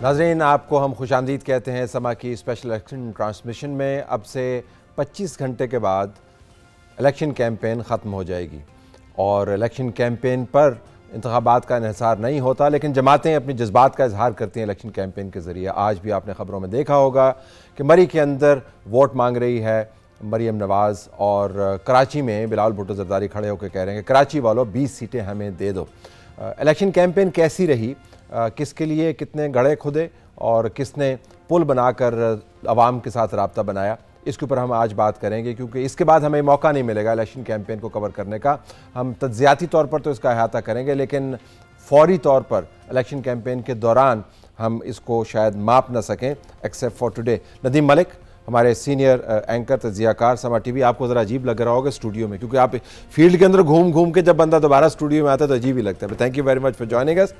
नाज़रीन, आपको हम खुशामदीद कहते हैं समा की स्पेशल इलेक्शन ट्रांसमिशन में। अब से 25 घंटे के बाद इलेक्शन कैंपेन ख़त्म हो जाएगी और इलेक्शन कैंपेन पर इंतखाबात का इन्हिसार नहीं होता, लेकिन जमातें अपनी जज्बात का इजहार करती हैं इलेक्शन कैंपेन के ज़रिए। आज भी आपने ख़बरों में देखा होगा कि मरी के अंदर वोट मांग रही है मरीम नवाज़ और कराची में बिलावल भुट्टो ज़रदारी खड़े होकर कह रहे हैं कि कराची वालों 20 सीटें हमें दे दो। इलेक्शन कैंपेन कैसी रही, किसके लिए कितने गड़े खुदे और किसने पुल बनाकर आवाम के साथ राब्ता बनाया, इसके ऊपर हम आज बात करेंगे, क्योंकि इसके बाद हमें मौका नहीं मिलेगा इलेक्शन कैंपेन को कवर करने का। हम तज्ज़ियाती तौर पर तो इसका अहाता करेंगे, लेकिन फौरी तौर पर इलेक्शन कैंपेन के दौरान हम इसको शायद माप ना सकें, except for today. Nadeem Malik हमारे सीनियर एंकर तज्जियाकार समा टीवी, आपको ज़रा अजीब लग रहा होगा स्टूडियो में, क्योंकि आप फील्ड के अंदर घूम घूम के जब बंदा दोबारा स्टूडियो में आता है तो अजीब ही लगता है। Thank you very much for joining अस।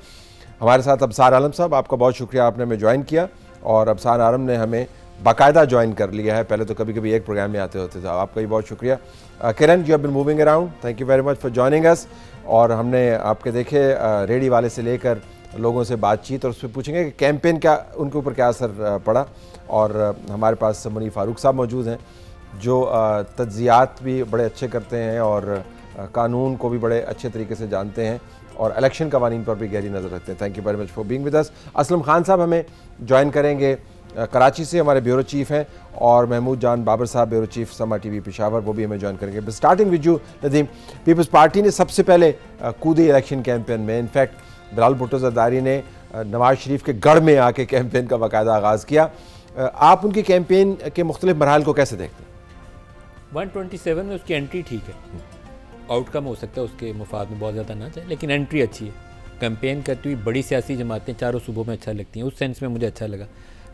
हमारे साथ अबसार आलम साहब, आपका बहुत शुक्रिया, आपने हमें ज्वाइन किया और अबसार आलम ने हमें बाकायदा ज्वाइन कर लिया है। पहले तो कभी कभी एक प्रोग्राम में आते होते थे, आपका भी बहुत शुक्रिया। Kiran, you have been moving around, thank you very much for joining us. और हमने आपके देखे रेडी वाले से लेकर लोगों से बातचीत और उस पर पूछेंगे कि कैंपेन का उनके ऊपर क्या असर पड़ा। और हमारे पास मुनीर फारूक साहब मौजूद हैं जो तज्जियात भी बड़े अच्छे करते हैं और कानून को भी बड़े अच्छे तरीके से जानते हैं और इलेक्शन कवानीन पर भी गहरी नज़र रखते हैं। Thank you very much for being with us. Aslam Khan साहब हमें ज्वाइन करेंगे कराची से, हमारे ब्यूरो चीफ हैं, और महमूद जान बाबर साहब bureau chief Samaa TV Peshawar, वो भी हमें ज्वाइन करेंगे। Starting with you Nadeem, Peoples Party ने सबसे पहले कूदी इलेक्शन कैंपेन में। इनफैक्ट बिलावल भुट्टो ज़रदारी ने नवाज शरीफ के गढ़ में आके कैंपेन का बाकायदा आगाज़ किया। आप उनकी कैंपेन के मुख्तलिफ मरहल को कैसे देखते हैं? 127 में उसकी एंट्री ठीक है, आउटकम हो सकता है उसके मुफाद में बहुत ज़्यादा ना जाए, लेकिन एंट्री अच्छी है। कैंपेन करती हुई बड़ी सियासी जमातें चारों सूबों में अच्छा लगती हैं, उस सेंस में मुझे अच्छा लगा।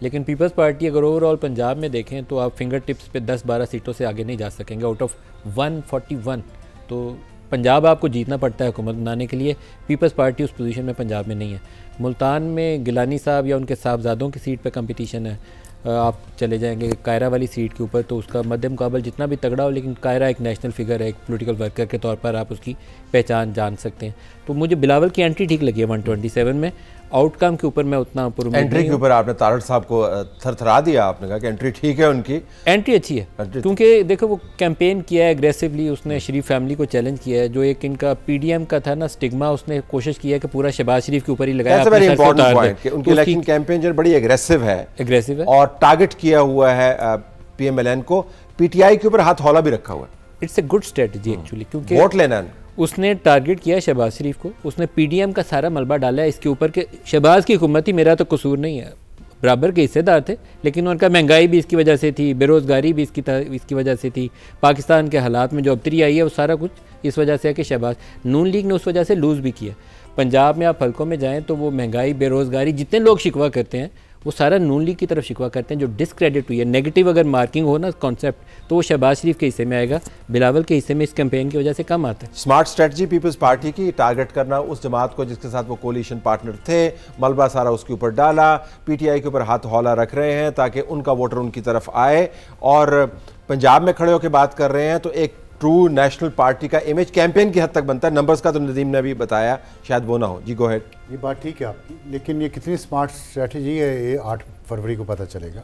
लेकिन पीपल्स पार्टी अगर ओवरऑल पंजाब में देखें तो आप फिंगर टिप्स पे 10-12 सीटों से आगे नहीं जा सकेंगे आउट ऑफ 141। तो पंजाब आपको जीतना पड़ता है हुकूमत बनाने के लिए। पीपल्स पार्टी उस पोजीशन में पंजाब में नहीं है। मुल्तान में गिलानी साहब या उनके साहबजादों की सीट पे कंपटीशन है। आप चले जाएंगे कायरा वाली सीट के ऊपर तो उसका मध्य मुकाबल जितना भी तगड़ा हो, लेकिन कायरा एक नेशनल फिगर है, एक पॉलिटिकल वर्कर के तौर पर आप उसकी पहचान जान सकते हैं। तो मुझे बिलावल की एंट्री ठीक लगी है 127 में। आउटकम के ऊपर मैं उतना ऊपर एंट्री के ऊपर आपने तारड़ साहब को थरथरा दिया, आपने कहा कि एंट्री ठीक है, उनकी एंट्री अच्छी है, क्योंकि देखो वो कैंपेन किया है एग्रेसिवली, उसने शरीफ फैमिली को चैलेंज किया है। जो एक इनका पीडीएम का था ना स्टिग्मा, उसने कोशिश किया कि पूरा शहबाज शरीफ के ऊपर ही लगाया। उनकी इलेक्शन कैंपेन जो बड़ी एग्रेसिव है और टारगेट किया हुआ है पीएमएलएन को, पीटीआई के ऊपर हाथ हौला भी रखा हुआ है। It's a good strategy actually, क्योंकि वोट लेना है। उसने टारगेट किया शहबाज शरीफ को, उसने पीडीएम का सारा मलबा डाला है इसके ऊपर कि शहबाज की हुकूमत ही, मेरा तो कसूर नहीं है, बराबर के हिस्सेदार थे, लेकिन उनका महंगाई भी इसकी वजह से थी, बेरोज़गारी भी इसकी वजह से थी, पाकिस्तान के हालात में जो अबतरी आई है वो सारा कुछ इस वजह से है कि शहबाज, नून लीग ने उस वजह से लूज़ भी किया। पंजाब में आप हल्कों में जाएँ तो वो महंगाई, बेरोज़गारी, जितने लोग शिकवा करते हैं वो सारा नून लीग की तरफ शिकवा करते हैं। जो डिस्क्रेडिट हुई है, नेगेटिव अगर मार्किंग हो ना कॉन्सेप्ट, तो वो शहबाज शरीफ के हिस्से में आएगा, बिलावल के हिस्से में इस कैंपेन की वजह से कम आता है। स्मार्ट स्ट्रेटजी पीपल्स पार्टी की, टारगेट करना उस जमात को जिसके साथ वो कोलिशन पार्टनर थे, मलबा सारा उसके ऊपर डाला, पीटीआई के ऊपर हाथ हौला रख रहे हैं ताकि उनका वोटर उनकी तरफ आए। और पंजाब में खड़े होकर बात कर रहे हैं तो एक ट्रू नेशनल पार्टी का इमेज कैंपेन की हद तक बनता है। नंबर्स का तो नदीम ने भी बताया, शायद वो ना हो। जी गो हेड। ये बात ठीक है आपकी, लेकिन ये कितनी स्मार्ट स्ट्रेटजी है ये 8 फरवरी को पता चलेगा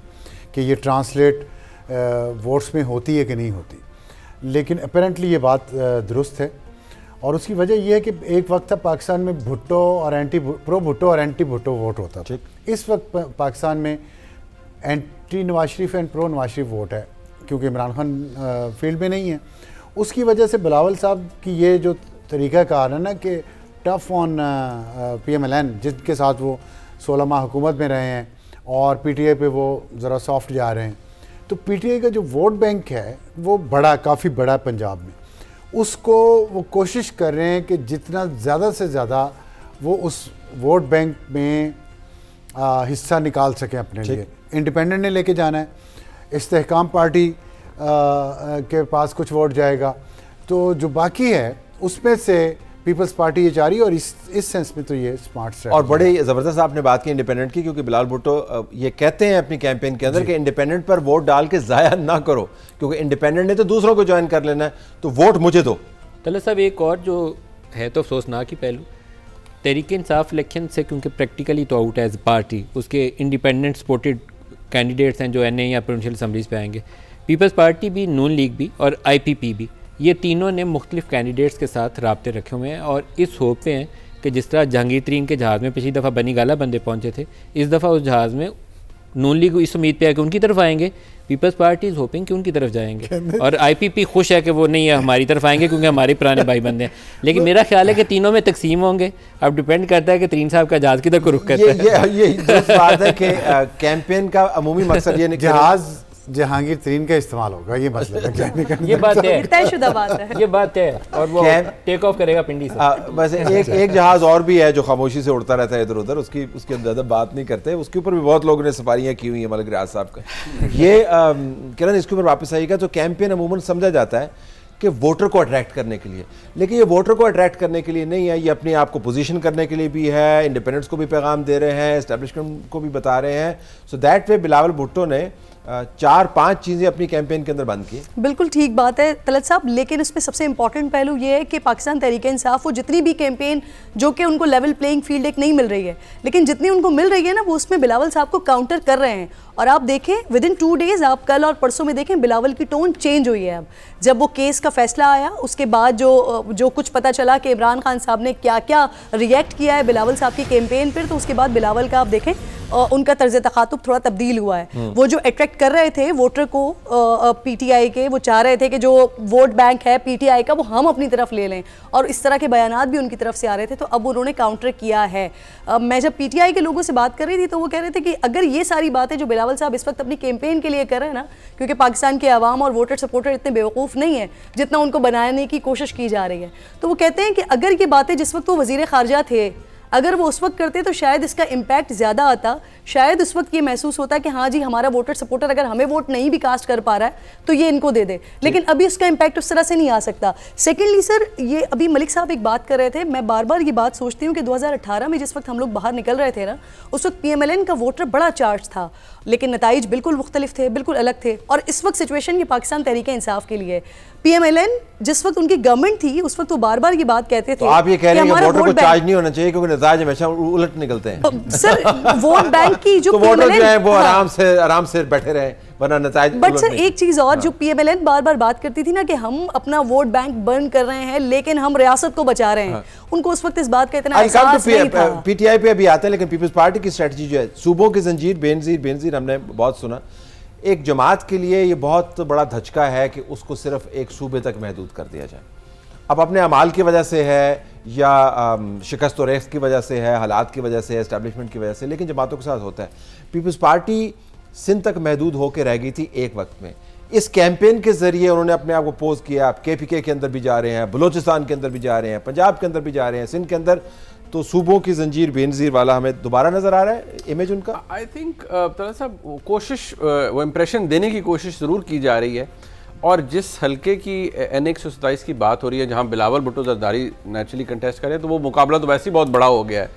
कि ये ट्रांसलेट वोट्स में होती है कि नहीं होती। लेकिन अपेरेंटली ये बात दुरुस्त है, और उसकी वजह यह है कि एक वक्त था पाकिस्तान में भुट्टो और प्रो भुट्टो और एंटी भुट्टो वोट होता था। इस वक्त पाकिस्तान में anti Nawaz Sharif and pro Nawaz Sharif vote है, क्योंकि इमरान खान फील्ड में नहीं है। उसकी वजह से बिलावल साहब की ये जो तरीक़ाकार है ना कि टफ ऑन पीएमएलएन, जिनके साथ वो 16 माह हुकूमत में रहे हैं, और पीटीआई पे वो ज़रा सॉफ्ट जा रहे हैं, तो पीटीआई का जो वोट बैंक है वो काफ़ी बड़ा पंजाब में, उसको वो कोशिश कर रहे हैं कि जितना ज़्यादा से ज़्यादा वो उस वोट बैंक में हिस्सा निकाल सकें अपने लिए। इंडिपेंडेंट ने लेके जाना है, इस्तेहकाम पार्टी के पास कुछ वोट जाएगा, तो जो बाकी है उसमें से पीपल्स पार्टी ये चाह रही है, और इस सेंस में तो ये स्मार्ट स्ट्रेटजी। और बड़े ज़बरदस्त आपने बात की इंडिपेंडेंट की, क्योंकि बिलावल भुट्टो ये कहते हैं अपनी कैंपेन के अंदर कि इंडिपेंडेंट पर वोट डाल के ज़ाया ना करो, क्योंकि इंडिपेंडेंट ने तो दूसरों को ज्वाइन कर लेना है, तो वोट मुझे दो। तलत साहब, एक और जो है तो अफसोसनाक ही पहलू, तहरीक इंसाफ इलेक्शन से क्योंकि प्रैक्टिकली तो आउट एज पार्टी, उसके इंडिपेंडेंट सपोर्टेड कैंडिडेट्स हैं जो NA या प्रोविंशियल असम्बलीज पे आएंगे। पीपल्स पार्टी भी, नून लीग भी और IPP भी, ये तीनों ने मुख्तलिफ कैंडिडेट्स के साथ राब्ते रखे हुए हैं और इस होप पे हैं कि जिस तरह जहांगीर तरीन के जहाज़ में पिछली दफ़ा बनी गाला बंदे पहुँचे थे, इस दफ़ा उस जहाज़ में नून लीग इस उम्मीद पे है कि उनकी तरफ आएंगे, पीपल्स पार्टी इज़ होपिंग कि उनकी तरफ जाएंगे और IPP खुश है कि वो नहीं है हमारी तरफ आएंगे क्योंकि हमारे पुराने भाई बंदे हैं। लेकिन मेरा ख्याल है कि तीनों में तकसीम होंगे। अब डिपेंड करता है कि तरीन साहब का जहाज़ किधर को रुख करता है। ये बात है कि कैंपेन का अमूमी मकसद ये नहीं जहाज़ जहांगीर तरीन का इस्तेमाल होगा, ये मसला ये बात है, तयशुदा बात है, ये बात है। और वो टेक ऑफ करेगा पिंडी से। बस एक जहाज़ और भी है जो खामोशी से उड़ता रहता है इधर उधर, उसकी ज़्यादा बात नहीं करते, उसके ऊपर भी बहुत लोगों ने सफारियाँ की हुई हैं मलिक रियाज साहब का। ये किरण इसके ऊपर वापस आएगा। तो कैंपेन अमूमन समझा जाता है कि वोटर को अट्रैक्ट करने के लिए, लेकिन ये वोटर को अट्रैक्ट करने के लिए नहीं है, ये अपने आप को पोजीशन करने के लिए भी है, इंडिपेंडेंट्स को भी पैगाम दे रहे हैं, एस्टेब्लिशमेंट को भी बता रहे हैं। So that way Bilawal Bhutto ने 4-5 चीज़ें अपनी कैंपेन के अंदर बंद की। बिल्कुल ठीक बात है तलत साहब, लेकिन इसमें सबसे इंपॉर्टेंट पहलू ये है कि पाकिस्तान तहरीक इंसाफ वो जितनी भी कैंपेन जो कि उनको लेवल प्लेइंग फील्ड एक नहीं मिल रही है, लेकिन जितनी उनको मिल रही है ना, वो उसमें बिलावल साहब को काउंटर कर रहे हैं। और आप देखें विद इन 2 डेज़, आप कल और परसों में देखें बिलावल की टोन चेंज हुई है। अब जब वो केस का फैसला आया उसके बाद जो कुछ पता चला कि इमरान खान साहब ने क्या क्या रिएक्ट किया है बिलावल साहब की कैंपेन पर, तो उसके बाद बिलावल का आप देखें उनका तर्ज तखातुब थोड़ा तब्दील हुआ है। वो जो अट्रैक्ट कर रहे थे वोटर को PTI के, वो चाह रहे थे कि जो वोट बैंक है PTI का वो हम अपनी तरफ ले लें, और इस तरह के बयानात भी उनकी तरफ से आ रहे थे। तो अब उन्होंने काउंटर किया है। मैं जब PTI के लोगों से बात कर रही थी तो वो कह रहे थे कि अगर ये सारी बातें जो बिलावल साहब इस वक्त अपनी कैंपेन के लिए कर रहे हैं ना, क्योंकि पाकिस्तान के अवाम और वोटर सपोर्टर इतने बेवकूफ़ नहीं है जितना उनको बनाने की कोशिश की जा रही है, तो वो कहते हैं कि अगर ये बातें जिस वक्त वो वज़ीर ख़ारजा थे अगर वो उस वक्त करते तो शायद इसका इम्पैक्ट ज़्यादा आता, शायद उस वक्त ये महसूस होता कि हाँ जी हमारा वोटर सपोर्टर अगर हमें वोट नहीं भी कास्ट कर पा रहा है तो ये इनको दे दे, लेकिन अभी उसका इम्पैक्ट उस तरह से नहीं आ सकता। सेकेंडली सर, ये अभी मलिक साहब एक बात कर रहे थे, मैं बार बार ये बात सोचती हूँ कि 2018 में जिस वक्त हम लोग बाहर निकल रहे थे ना, उस वक्त PMLN का वोटर बड़ा चार्ज था, लेकिन नताइज बिल्कुल मुख्तलिफ थे, बिल्कुल अलग थे। और इस वक्त सिचुएशन ये पाकिस्तान तहरीक इंसाफ के लिए, PMLN जिस वक्त उनकी गवर्नमेंट थी उस वक्त वो बार बार ये बात कहते थे। तो आप ये कह रहे हैं कि वोटर को चार्ज नहीं होना चाहिए क्योंकि नताइज हमेशा उलट निकलते हैं। सर वोट बैंक की जो तो वोटर जो है वो आराम से बैठे रहे, वरना नताइज। बट सर एक चीज और, जो PMLN बार बार बात करती थी ना कि हम अपना वोट बैंक बर्न कर रहे हैं लेकिन हम रियासत को बचा रहे हैं, उनको उस वक्त इस बात का इतना एहसास नहीं था। PTI पे अभी आते हैं, लेकिन पीपल्स पार्टी की स्ट्रेटजी जो है सूबों की जंजीर बेनजीर हमने बहुत सुना। एक जमात के लिए ये बहुत बड़ा धचका है कि उसको सिर्फ एक सूबे तक महदूद कर दिया जाए। अब अपने अमाल की वजह से है या शिकस्त और रेस की वजह से है, हालात की वजह से है, एस्टैब्लिशमेंट की वजह से, लेकिन जमातों के साथ होता है। पीपल्स पार्टी सिंध तक महदूद होकर रह गई थी एक वक्त में। इस कैंपेन के जरिए उन्होंने अपने आप को पोज किया। आप KPK के अंदर भी जा रहे हैं, बलोचिस्तान के अंदर भी जा रहे हैं, पंजाब के अंदर भी जा रहे हैं, सिंध के अंदर, तो सूबों की जंजीर बेनजीर वाला हमें दोबारा नजर आ रहा है इमेज उनका। आई थिंक थोड़ा सा कोशिश, वो इम्प्रेशन देने की कोशिश ज़रूर की जा रही है। और जिस हल्के की NA 127 की बात हो रही है जहाँ बिलावल भुट्टो जरदारी नेचुरली कंटेस्ट करें, तो वो मुकाबला तो वैसे ही बहुत बड़ा हो गया है,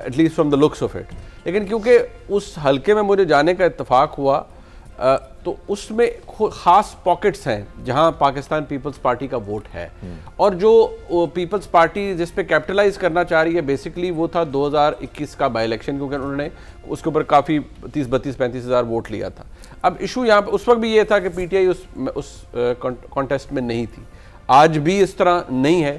at least from the looks of it. लेकिन क्योंकि उस हल्के में मुझे जाने का इत्तेफाक हुआ, तो उसमें ख़ास पॉकेट्स हैं जहां पाकिस्तान पीपल्स पार्टी का वोट है, और जो पीपल्स पार्टी जिस पे कैपिटलाइज करना चाह रही है बेसिकली वो था 2021 का बाई इलेक्शन, क्योंकि उन्होंने उसके ऊपर काफ़ी 30-32-35 हज़ार वोट लिया था। अब इशू यहाँ पर उस वक्त भी ये था कि PTI उस कॉन्टेस्ट में नहीं थी, आज भी इस तरह नहीं है,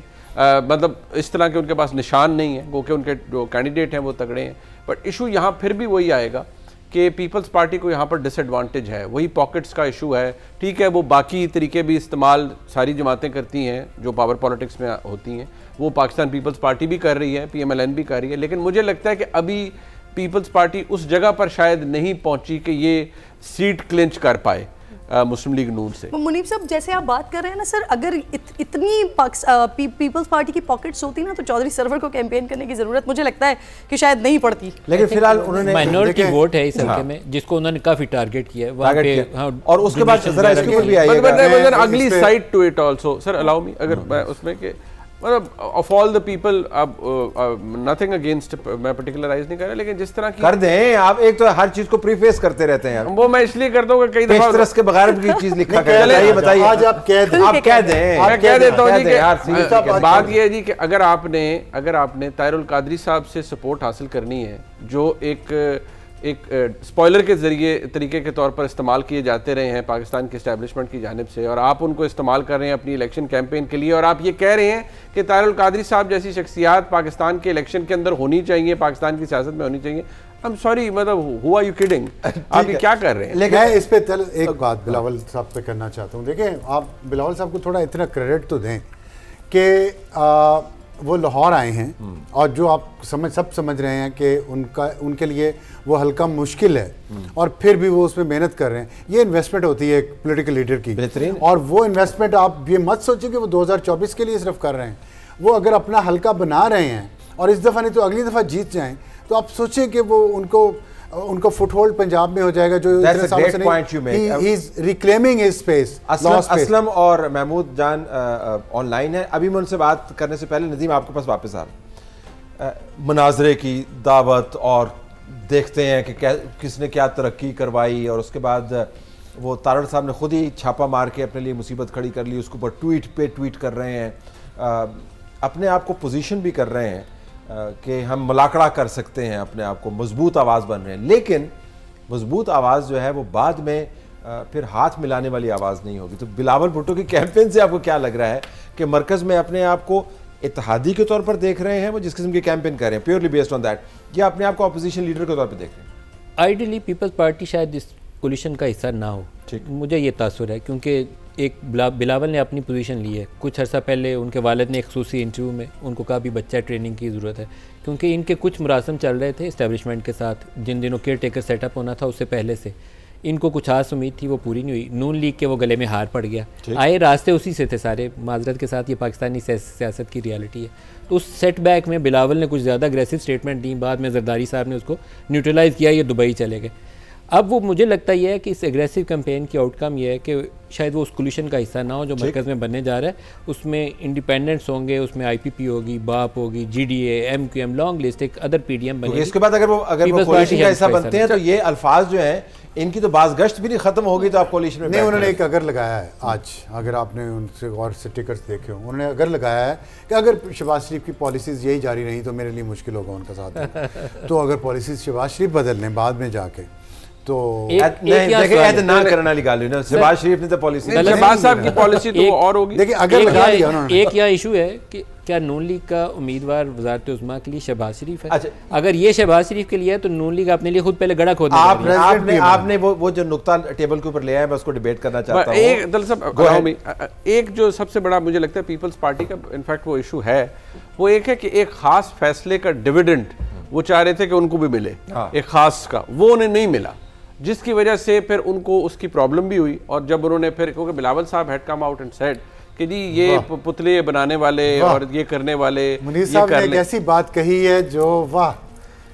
मतलब इस तरह के उनके पास निशान नहीं है, वो कि उनके जो कैंडिडेट हैं वो तगड़े हैं। बट इशू यहाँ फिर भी वही आएगा कि पीपल्स पार्टी को यहाँ पर डिसएडवांटेज है, वही पॉकेट्स का इशू है। ठीक है, वो बाकी तरीके भी इस्तेमाल सारी जमातें करती हैं जो पावर पॉलिटिक्स में होती हैं, वो पाकिस्तान पीपल्स पार्टी भी कर रही है, PMLN भी कर रही है, लेकिन मुझे लगता है कि अभी पीपल्स पार्टी उस जगह पर शायद नहीं पहुँची कि ये सीट क्लिंच कर पाए मुस्लिम लीग नून से। मुनीब साहब जैसे आप बात कर रहे हैं ना सर, अगर इतनी पीपल्स पार्टी की पॉकेट्स होती ना तो चौधरी सरवर को कैंपेन करने की जरूरत मुझे लगता है कि शायद नहीं पड़ती। लेकिन फिलहाल उन्होंने माइनॉरिटी वोट है इस हल्के में जिसको उन्होंने काफी टारगेट किया है वहाँ पे। और उसके बाद जरा इसके ऊपर भी आइएगा, अगली side to it also sir, allow me, अगर मैं उसमें कि मतलब ऑफ ऑल द पीपल, अब नथिंग अगेंस्ट, मैं पर्टिकुलराइज नहीं कर रहा, लेकिन जिस तरह की कर दें आप, एक तो हर चीज को प्रीफेस करते रहते हैं यार। वो मैं इसलिए करता हूँ कि कई दफा पेशतरस के बगैर भी चीज लिखा नहीं, है, ये बताइए। आज आप कह दें, आप कह दें, मैं कह देता हूँ जी कि बात ये है जी कि अगर आपने ताहिरुल कादरी साहब से सपोर्ट हासिल करनी है, जो एक स्पॉइलर के जरिए तरीके के तौर पर इस्तेमाल किए जाते रहे हैं पाकिस्तान की इस्टेब्लिशमेंट की जानिब से, और आप उनको इस्तेमाल कर रहे हैं अपनी इलेक्शन कैंपेन के लिए, और आप ये कह रहे हैं कि ताहिरुल कादरी साहब जैसी शख्सियात पाकिस्तान के इलेक्शन के अंदर होनी चाहिए, पाकिस्तान की सियासत में होनी चाहिए, आई एम सॉरी, मतलब हु आर यू किडिंग, आप ये क्या कर रहे हैं? लेकिन मैं इस पे एक बात बिलावल साहब पे करना चाहता हूँ। देखिए, आप बिलावल साहब को थोड़ा इतना क्रेडिट तो दें कि वो लाहौर आए हैं, और जो आप सब समझ रहे हैं कि उनके लिए वो हल्का मुश्किल है, और फिर भी वो उसमें मेहनत कर रहे हैं। ये इन्वेस्टमेंट होती है एक पॉलिटिकल लीडर की, बेहतरीन। और वो इन्वेस्टमेंट आप ये मत सोचिए कि वो 2024 के लिए सिर्फ कर रहे हैं। वो अगर अपना हल्का बना रहे हैं और इस दफ़ा नहीं तो अगली दफ़ा जीत जाएं, तो आप सोचें कि वो उनको फुटहोल्ड पंजाब में हो जाएगा, जो रिक्लेमिंग हिज स्पेस। असलम और महमूद जान ऑनलाइन है, अभी मैं उनसे बात करने से पहले नदीम आपके पास वापस आ रहा हूं। मनाजरे की दावत और देखते हैं कि किसने क्या तरक्की करवाई, और उसके बाद वो तारड़ साहब ने खुद ही छापा मार के अपने लिए मुसीबत खड़ी कर ली, उसके ऊपर ट्वीट पे ट्वीट कर रहे हैं, अपने आप को पोजीशन भी कर रहे हैं कि हम मुलाकड़ा कर सकते हैं, अपने आप को मजबूत आवाज़ बन रहे हैं। लेकिन मजबूत आवाज़ जो है वो बाद में फिर हाथ मिलाने वाली आवाज़ नहीं होगी। तो बिलावल भुट्टो की कैंपेन से आपको क्या लग रहा है कि मरकज़ में अपने आप को इत्तेहादी के तौर पर देख रहे हैं, वो जिस किस्म की कैंपेन कर रहे हैं प्योरली बेस्ड ऑन दैट, या अपने आप को अपोजिशन लीडर के तौर पर देख रहे हैं? आइडियली पीपल्स पार्टी शायद इस कोलिशन का हिस्सा ना हो, मुझे ये तासुर है, क्योंकि एक बिलावल ने अपनी पोजीशन ली है। कुछ अर्सा पहले उनके वालिद ने एक खसूसी इंटरव्यू में उनको कहा भी बच्चा ट्रेनिंग की ज़रूरत है, क्योंकि इनके कुछ मुरासम चल रहे थे इस्टेब्लिशमेंट के साथ, जिन दिनों केयर टेकर सेटअप होना था उससे पहले से इनको कुछ आस उम्मीद थी, वो पूरी नहीं हुई। नून लीग के वो गले में हार पड़ गया, आए रास्ते उसी से थे सारे, माजरत के साथ ये पाकिस्तानी सियासत की रियलिटी है। तो उस सेटबैक में बिलावल ने कुछ ज़्यादा अग्रेसिव स्टेटमेंट दी, बाद में जरदारी साहब ने उसको न्यूट्रलाइज़ किया, ये दुबई चले गए। अब वो मुझे लगता है कि इस एग्रेसिव कैंपेन की आउटकम ये है कि शायद वो उस कोलिशन का हिस्सा ना हो जो मरकज़ में बनने जा रहा है। उसमें इंडिपेंडेंट्स होंगे, उसमें IPP होगी, बाप होगी, GDA, MQM, लॉन्ग लिस्ट, एक अदर PDM बनेगी। इसके बाद अगर वो कोलिशन का हिस्सा बनते हैं तो ये अल्फाज जो हैं इनकी तो बाज़गश्त भी नहीं खत्म होगी, तो आप कोलिशन में नहीं। उन्होंने एक अगर लगाया है आज, अगर आपने उनसे और से टिकट्स देखे हो, उन्होंने अगर लगाया है कि अगर शहबाज शरीफ की पॉलिसीज़ यही जारी रही तो मेरे लिए मुश्किल होगा उनका साथ। तो अगर पॉलिसीज़ शहबाज शरीफ बदल लें बाद में जाके, तो ना करने वाली गाली ना, शहबाज शरीफ ने तो पॉलिसी, शहबाज साहब की पॉलिसी तो और होगी। देखिए, अगर लगा लिया उन्होंने, एक या इशू है कि क्या नून लीग का उम्मीदवार वज़ारत उज़्मा के लिए शहबाज शरीफ है? अच्छा, अगर ये शहबाज शरीफ के लिए है तो नून लीग अपने लिए खुद पहले गड़ा खोद आपने वो जो नुक्ता टेबल के ऊपर ले आया, मैं उसको डिबेट करना चाहता हूं। एक जो सबसे बड़ा मुझे लगता है पीपल्स पार्टी का इनफैक्ट वो इशू है, वो एक है कि एक खास फैसले का डिविडेंड वो चाह रहे थे कि उनको भी मिले, एक खास का, वो उन्हें नहीं मिला, जिसकी वजह से फिर उनको उसकी प्रॉब्लम भी हुई। और जब उन्होंने फिर, क्योंकि बिलावल साहब had come out and said कि जी ये पुतले बनाने वाले और ये करने वाले, मुनीर साहब ने एक ऐसी बात कही है जो वाह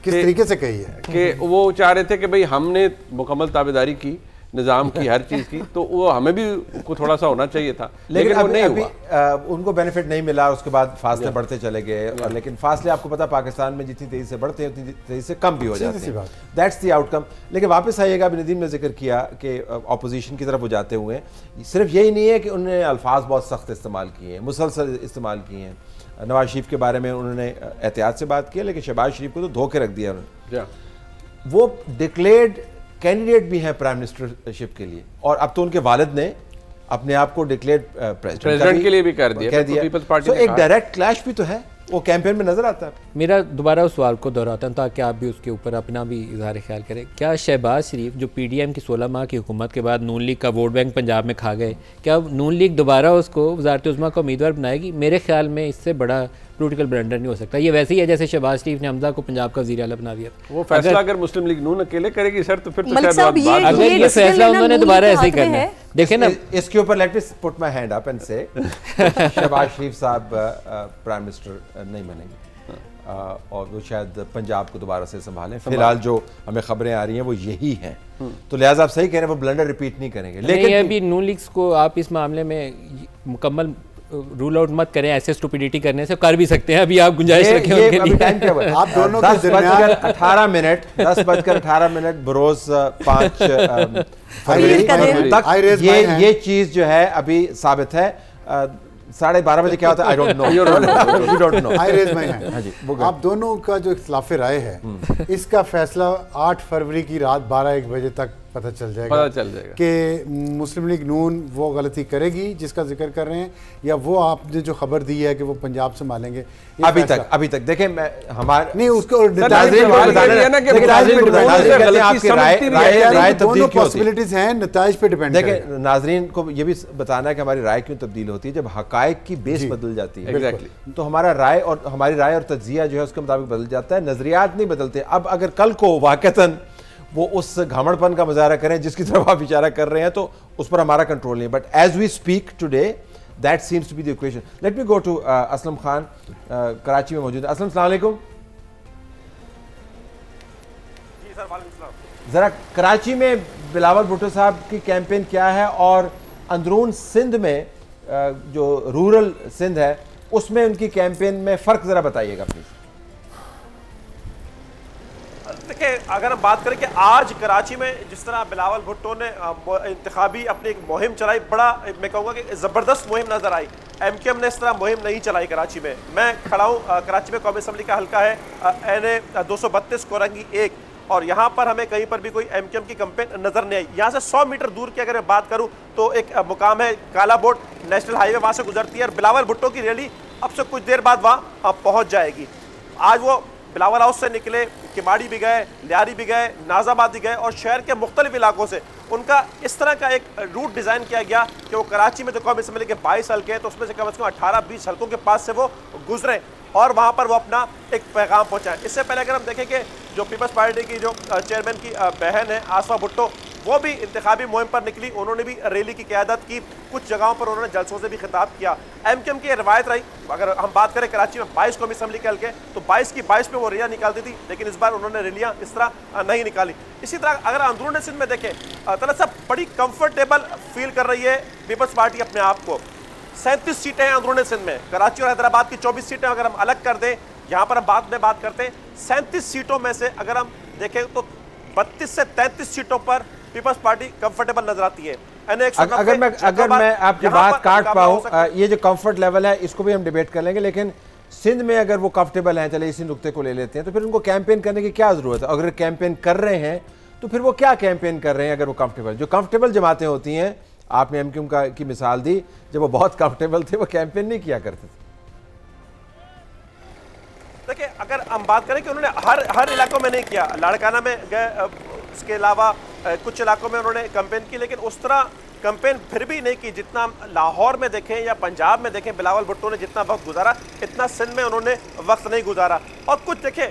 किस तरीके से कही है कि वो चाह रहे थे कि भाई हमने मुकम्मल ताबेदारी की निज़ाम की, हर चीज़ की, तो वो हमें भी को थोड़ा सा होना चाहिए था, लेकिन वो नहीं हुआ। उनको बेनिफिट नहीं मिला, उसके बाद फासले बढ़ते चले गए, और लेकिन फासले आपको पता पाकिस्तान में जितनी तेज़ी से बढ़ते हैं उतनी तेज़ी से कम भी हो जाते हैं, दैट्स द आउटकम। लेकिन वापस आइएगा, अभी नदीम ने जिक्र किया कि अपोजिशन की तरफ वो जाते हुए सिर्फ यही नहीं है कि उन्होंने अल्फाज बहुत सख्त इस्तेमाल किए हैं, मुसलसल इस्तेमाल किए हैं। नवाज शरीफ के बारे में उन्होंने एहतियात से बात की, लेकिन शहबाज शरीफ को तो धोखे रख दिया उन्होंने। वो डिक्लेयर्ड कैंडिडेट भी हैं प्राइम मिनिस्टरशिप के लिए, और अब तो उनके वालिद ने अपने आप को डिक्लेयर प्रेसिडेंट के लिए भी कर दिया। पीपल्स पार्टी एक डायरेक्ट क्लैश भी तो है, वो कैंपेन में नजर आता है। मेरा दोबारा उस सवाल को दोहराता हूं ताकि आप भी उसके ऊपर अपना भी इजहार ख्याल करें। क्या शहबाज शरीफ जो PDM की 16 माह की हुकूमत के बाद नून लीग का वोट बैंक पंजाब में खा गए, क्या नून लीग दोबारा उसको वज़ारत उज़्मा का उम्मीदवार बनाएगी? मेरे ख्याल में इससे बड़ा पॉलिटिकल ब्लंडर नहीं हो सकता। ये वैसे ही है जैसे शहबाज शरीफ ने हमजा को पंजाब का वज़ीर आला बना दिया। वो फैसला अगर मुस्लिम लीग नून अकेले करेगी सर, तो फिर तो शायद अगर ये फैसला उन्होंने दोबारा ऐसे ही करना है, देखें ना, इसके ऊपर let me put my hand up and से शहबाज शरीफ साहब प्राइम मिनिस्टर नहीं बनेंगे, और वो शायद पंजाब को दोबारा से संभालें। फिलहाल जो हमें खबरें आ रही हैं वो यही हैं, तो लिहाजा आप सही कह रहे हैं, वो ब्लंडर रिपीट नहीं करेंगे। लेकिन अभी नून लीग्स को आप इस मामले में मुकम्मल रूल आउट मत करें, ऐसे स्टुपिडिटी करने से कर भी सकते हैं। अभी आप गुंजाइश रखें उनके लिए। टाइम क्या हुआ? आप दोनों के 10:18 10:18 बरोज 5 तक ये चीज जो है अभी साबित है। 12:30 बजे क्या होता है? I don't know, you don't know. I raise my hand. आप दोनों का जो इख्तिलाफ राय है इसका फैसला 8 फरवरी की रात 12-1 बजे तक पता चल जाएगा कि मुस्लिम लीग नून वो गलती करेगी जिसका जिक्र कर रहे हैं, या वो आपने जो खबर दी है कि वो पंजाब संभालेंगे। अभी तक देखें, मैं हमारे नहीं उसको दोनों पॉसिबिलिटीज हैं, नताइज पे डिपेंड। देखिए, नाजरीन को ये भी बताना है कि हमारी राय क्यों तब्दील होती है। जब हकायक की बेस बदल जाती है तो हमारी राय और तज्जिया जो है उसके मुताबिक बदल जाता है, नजरियात नहीं बदलते। अब अगर कल को वाकतन वो उस घमड़पन का मुजाहरा करें जिसकी तरफ आप इशारा कर रहे हैं तो उस पर हमारा कंट्रोल नहीं है। But as we speak today that seems to be the equation. Let me go to Aslam Khan, Karachi में मौजूद है। असलम, अस्सलाम वालेकुम। जी सर, वालेकुम सलाम। ज़रा कराची में बिलावल भुट्टो साहब की कैंपेन क्या है और अंदरून सिंध में जो रूरल सिंध है उसमें उनकी कैंपेन में फ़र्क ज़रा बताइएगा प्लीज़। देखिए, अगर हम बात करें कि आज कराची में जिस तरह बिलावल भुट्टो ने इंतखाबी अपनी एक मुहिम चलाई, बड़ा मैं कहूँगा कि ज़बरदस्त मुहिम नज़र आई। MKM ने इस तरह मुहिम नहीं चलाई कराची में। मैं खड़ा हूँ कराची में, कौमी असम्बली का हल्का है NA 232 कोरंगी 1, और यहाँ पर हमें कहीं पर भी कोई MKM की कैंपेन नज़र नहीं आई। यहाँ से 100 मीटर दूर की अगर मैं बात करूँ तो एक मुकाम है काला बोट, नेशनल हाईवे वहाँ से गुजरती है और बिलावल भुट्टो की रैली अब से कुछ देर बाद वहाँ पहुँच जाएगी। आज वो बिलावल हाउस से निकले, किमाड़ी भी गए, लियारी भी गए, नाजाबाद भी गए और शहर के मुख्तलिफ इलाकों से उनका इस तरह का एक रूट डिज़ाइन किया गया कि वो कराची में जो कौमी असम्बली के 22 हल्के हैं तो उसमें से कम 18-20 हल्कों के पास से वो गुजरे और वहाँ पर वो अपना एक पैगाम पहुँचाएं। इससे पहले अगर हम देखें कि जो पीपल्स पार्टी की जो चेयरमैन की बहन है आसफा भुट्टो, वो भी इंतखाबी मुहिम पर निकली। उन्होंने भी रैली की क़यादत की, कुछ जगहों पर उन्होंने जलसों से भी खिताब किया। MKM की रवायत रही, अगर हम बात करें कराची में 22 कौमी असम्बली के हल्के तो 22 की 22 पे वो रैलियाँ निकालती थी, लेकिन इस बार उन्होंने रैलियाँ इस तरह नहीं निकाली। इसी तरह अगर अंदरून सिंध में देखें, तलत साहब बड़ी कंफर्टेबल फील कर रही है पीपल्स पार्टी अपने आप को। 37 सीटें हैं अंदरून सिंध में, कराची और हैदराबाद की 24 सीटें अगर हम अलग कर दें, यहाँ पर हम बाद में बात करते हैं। 37 सीटों में से अगर हम देखें तो 32 से 33 सीटों पर पीपल्स पार्टी कंफर्टेबल नजर आती है। अगर मैं आपकी बात काट पाऊँ, ये जो कंफर्ट लेवल है इसको भी हम डिबेट कर लेंगे, लेकिन सिंध में अगर वो कंफर्टेबल हैं, चले इसी नुक्ते को ले लेते हैं, तो फिर उनको कैंपेन करने की क्या जरूरत है? अगर कैंपेन कर रहे हैं तो फिर वो क्या कैंपेन कर रहे हैं? अगर वो कंफर्टेबल, जो कंफर्टेबल जमातें होती हैं, आपने MKM की मिसाल दी, जब वो बहुत कंफर्टेबल थे वो कैंपेन नहीं किया करते थे। देखिए, अगर हम बात करें कि उन्होंने हर इलाकों में नहीं किया, लाड़काना में गए, उसके अलावा कुछ इलाकों में उन्होंने कैंपेन की, लेकिन उस तरह कैंपेन फिर भी नहीं की जितना लाहौर में देखें या पंजाब में देखें बिलावल भुट्टो ने जितना वक्त गुजारा, इतना सिंध में उन्होंने वक्त नहीं गुजारा। और कुछ देखें,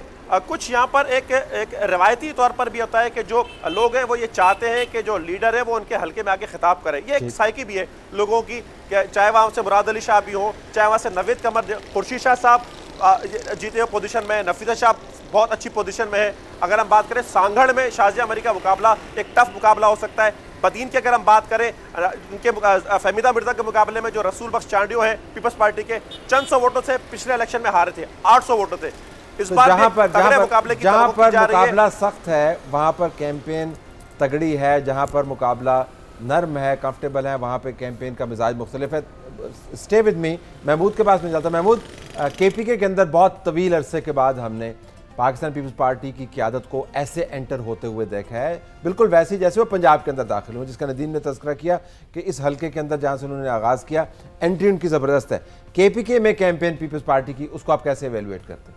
कुछ यहाँ पर एक रवायती तौर पर भी होता है कि जो लोग हैं वो ये चाहते हैं कि जो लीडर है वो उनके हल्के में आके खिताब करे। ये एक साइकी भी है लोगों की, चाहे वहाँ से मुराद अली शाह भी हो, चाहे वहाँ से नवीद कमर, खुर्शीद शाह साहब जीते हुए पोजीशन में है, नफीसा शाह बहुत अच्छी पोजीशन में है। अगर हम बात करें सांगड़ में शाजिया मरी का मुकाबला एक टफ मुकाबला हो सकता है। बदीन की अगर हम बात करें, उनके फहमीदा मिर्जा के मुकाबले में जो रसूल बख्श चांडियो है पीपल्स पार्टी के, चंद सौ वोटों से पिछले इलेक्शन में हारे थे, 800 वोटों थे। इस बार जहाँ पर मुकाबला सख्त है वहाँ पर कैंपेन तगड़ी है, जहाँ पर मुकाबला नर्म है, कंफर्टेबल है, वहाँ पे कैंपेन का मिजाज मुख्तलिफ है। स्टे विद मी, महमूद के पास में जाता। महमूद, KPK के अंदर बहुत तवील अरसे के बाद हमने पाकिस्तान पीपल्स पार्टी की क़यादत को ऐसे एंटर होते हुए देखा है, बिल्कुल वैसे जैसे वो पंजाब के अंदर दाखिल हुए, जिसका नदीम ने तज़किरा किया कि इस हल्के के अंदर जहाँ से उन्होंने आगाज़ किया, एंट्री उनकी ज़बरदस्त है। KPK में कैंपेन पीपल्स पार्टी की, उसको आप कैसे एवेलुएट करते हैं?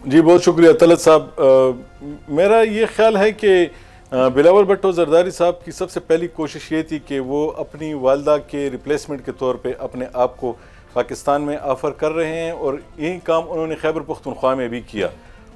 जी बहुत शुक्रिया तलत साहब। मेरा ये ख्याल है कि बिलावल भुट्टो जरदारी साहब की सबसे पहली कोशिश ये थी कि वो अपनी वालदा के रिप्लेसमेंट के तौर पे अपने आप को पाकिस्तान में ऑफ़र कर रहे हैं, और यही काम उन्होंने खैबर पख्तूनख्वा में भी किया।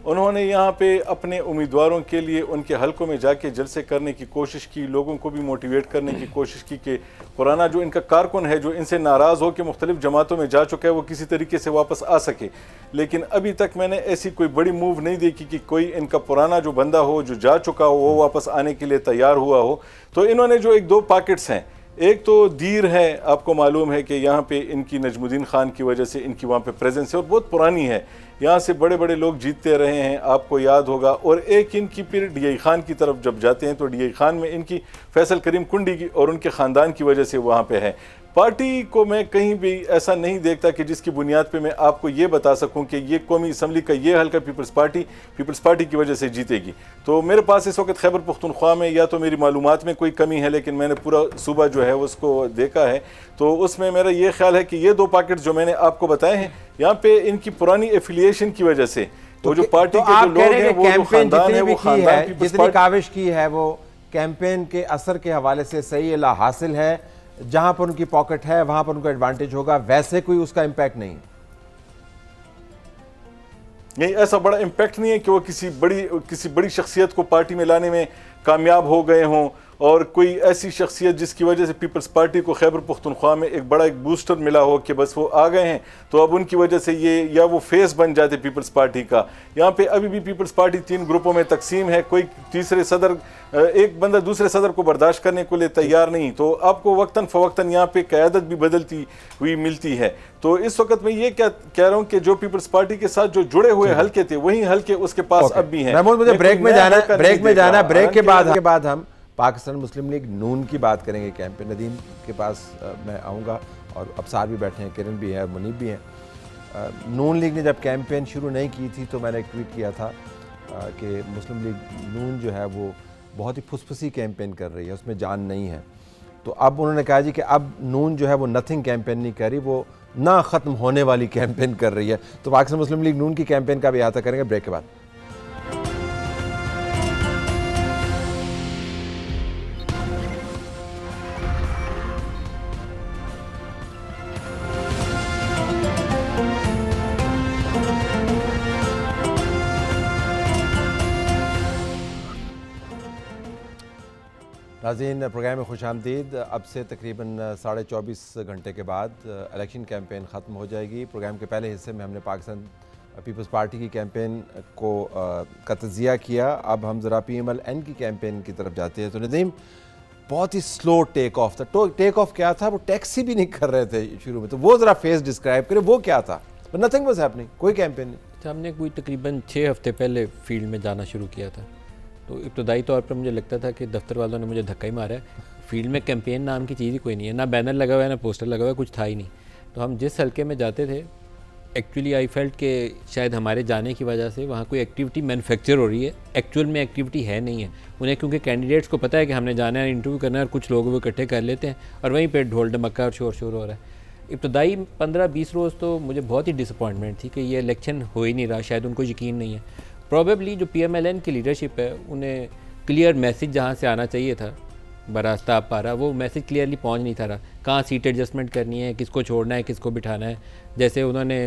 उन्होंने यहाँ पे अपने उम्मीदवारों के लिए उनके हलकों में जाके जलसे करने की कोशिश की, लोगों को भी मोटिवेट करने की कोशिश की कि पुराना जो इनका कारकुन है जो इनसे नाराज़ हो कि मुख्तलिफ जमातों में जा चुका है वो किसी तरीके से वापस आ सके। लेकिन अभी तक मैंने ऐसी कोई बड़ी मूव नहीं देखी कि कोई इनका पुराना जो बंदा हो जो जा चुका हो वो वापस आने के लिए तैयार हुआ हो। तो इन्होंने जो 1-2 पॉकेट्स हैं एक तो दीर है, आपको मालूम है कि यहाँ पे इनकी नजमुद्दीन खान की वजह से इनकी वहाँ पे प्रेजेंस है और बहुत पुरानी है, यहाँ से बड़े बड़े लोग जीतते रहे हैं, आपको याद होगा। और एक इनकी फिर डी आई खान की तरफ जब जाते हैं तो डी आई खान में इनकी फैसल करीम कुंडी की और उनके ख़ानदान की वजह से वहाँ पे है। पार्टी को मैं कहीं भी ऐसा नहीं देखता कि जिसकी बुनियाद पे मैं आपको ये बता सकूं कि ये कौमी असम्बली का ये हल्का पीपल्स पार्टी की वजह से जीतेगी। तो मेरे पास इस वक्त खैबर पख्तूनख्वा में या तो मेरी मालूमात में कोई कमी है, लेकिन मैंने पूरा सूबा जो है उसको देखा है, तो उसमें मेरा ये ख्याल है कि ये 2 पॉकेट जो मैंने आपको बताए हैं, यहाँ पे इनकी पुरानी एफिलिएशन की वजह से तो जो पार्टी के जो लोग हैं, वो जो खानदान है, वो खानदान जितनी काविश की है वो कैंपेन के असर के हवाले से सही ला हासिल है। जहां पर उनकी पॉकेट है वहां पर उनको एडवांटेज होगा, वैसे कोई उसका इंपैक्ट नहीं। ऐसा बड़ा इंपैक्ट नहीं है कि वो किसी बड़ी शख्सियत को पार्टी में लाने में कामयाब हो गए हों, और कोई ऐसी शख्सियत जिसकी वजह से पीपल्स पार्टी को खैबर पख्तूनख्वा में एक बड़ा बूस्टर मिला हो कि बस वो आ गए हैं, तो अब उनकी वजह से ये या वो फेस बन जाते पीपल्स पार्टी का। यहाँ पे अभी भी पीपल्स पार्टी 3 ग्रुपों में तकसीम है, कोई तीसरे सदर, एक बंदा दूसरे सदर को बर्दाश्त करने के लिए तैयार नहीं, तो आपको वक्तन फ़वक्तन यहाँ पे क़यादत भी बदलती हुई मिलती है। तो इस वक्त मैं ये क्या कह रहा हूँ कि जो पीपल्स पार्टी के साथ जो जुड़े हुए हल्के थे वही हल्के उसके पास अब भी हैं। मुझे ब्रेक में जाना, ब्रेक के बाद हम पाकिस्तान मुस्लिम लीग नून की बात करेंगे। कैंपेन नदीम के पास मैं आऊँगा, और अबसार भी बैठे हैं, किरण भी है, मुनीब भी हैं। नून लीग ने जब कैंपेन शुरू नहीं की थी तो मैंने एक ट्वीट किया था कि मुस्लिम लीग नून जो है वो बहुत ही फुसफुसी कैंपेन कर रही है, उसमें जान नहीं है। तो अब उन्होंने कहा जी कि अब नून जो है वो नथिंग कैंपेन नहीं कर रही, वो ना ख़त्म होने वाली कैंपेन कर रही है। तो पाकिस्तान मुस्लिम लीग नून की कैंपेन का भी अहाता करेंगे ब्रेक के बाद। नाज़रीन, प्रोग्राम में खुशामदीद। अब से तकरीबन 24.5 घंटे के बाद इलेक्शन कैंपेन ख़त्म हो जाएगी। प्रोग्राम के पहले हिस्से में हमने पाकिस्तान पीपल्स पार्टी की कैंपेन का तजिया किया। अब हम ज़रा PMLN की कैंपेन की तरफ जाते हैं। तो नदीम, बहुत ही स्लो टेक ऑफ था। टेक ऑफ क्या था? वो टैक्सी भी नहीं कर रहे थे शुरू में, तो वो ज़रा फेस डिस्क्राइब करें, वो क्या था? नथिंग वाज हैपनिंग, कोई कैंपेन नहीं। हमने कोई तकरीबन 6 हफ्ते पहले फील्ड में जाना शुरू किया था, तो इब्तदाई तौर पर मुझे लगता था कि दफ्तर वालों ने मुझे धक्का ही मारा है। फील्ड में कैंपेन नाम की चीज़ ही कोई नहीं है, ना बैनर लगा हुआ है, ना पोस्टर लगा हुआ है, कुछ था ही नहीं। तो हम जिस हल्के में जाते थे, एक्चुअली आई फेल्ट के शायद हमारे जाने की वजह से वहाँ कोई एक्टिविटी मैन्युफैक्चर हो रही है, एक्चुअल में एक्टिविटी है नहीं है उन्हें, क्योंकि कैंडिडेट्स को पता है कि हमने जाना है, इंटरव्यू करना है, और कुछ लोग वो इकट्ठे कर लेते हैं और वहीं पर ढोल ढमक्का और शोर शोर हो रहा है। इब्तदाई 15-20 रोज़ तो मुझे बहुत ही डिसअपॉइंटमेंट थी कि ये इलेक्शन हो ही नहीं रहा, शायद उनको यकीन नहीं है। प्रॉबेबली जो PMLN की लीडरशिप है, उन्हें क्लियर मैसेज जहाँ से आना चाहिए था बरास्ता आप पा रहा, वो मैसेज क्लियरली पहुँच नहीं था रहा। कहाँ सीट एडजस्टमेंट करनी है, किसको छोड़ना है, किसको बिठाना है। जैसे उन्होंने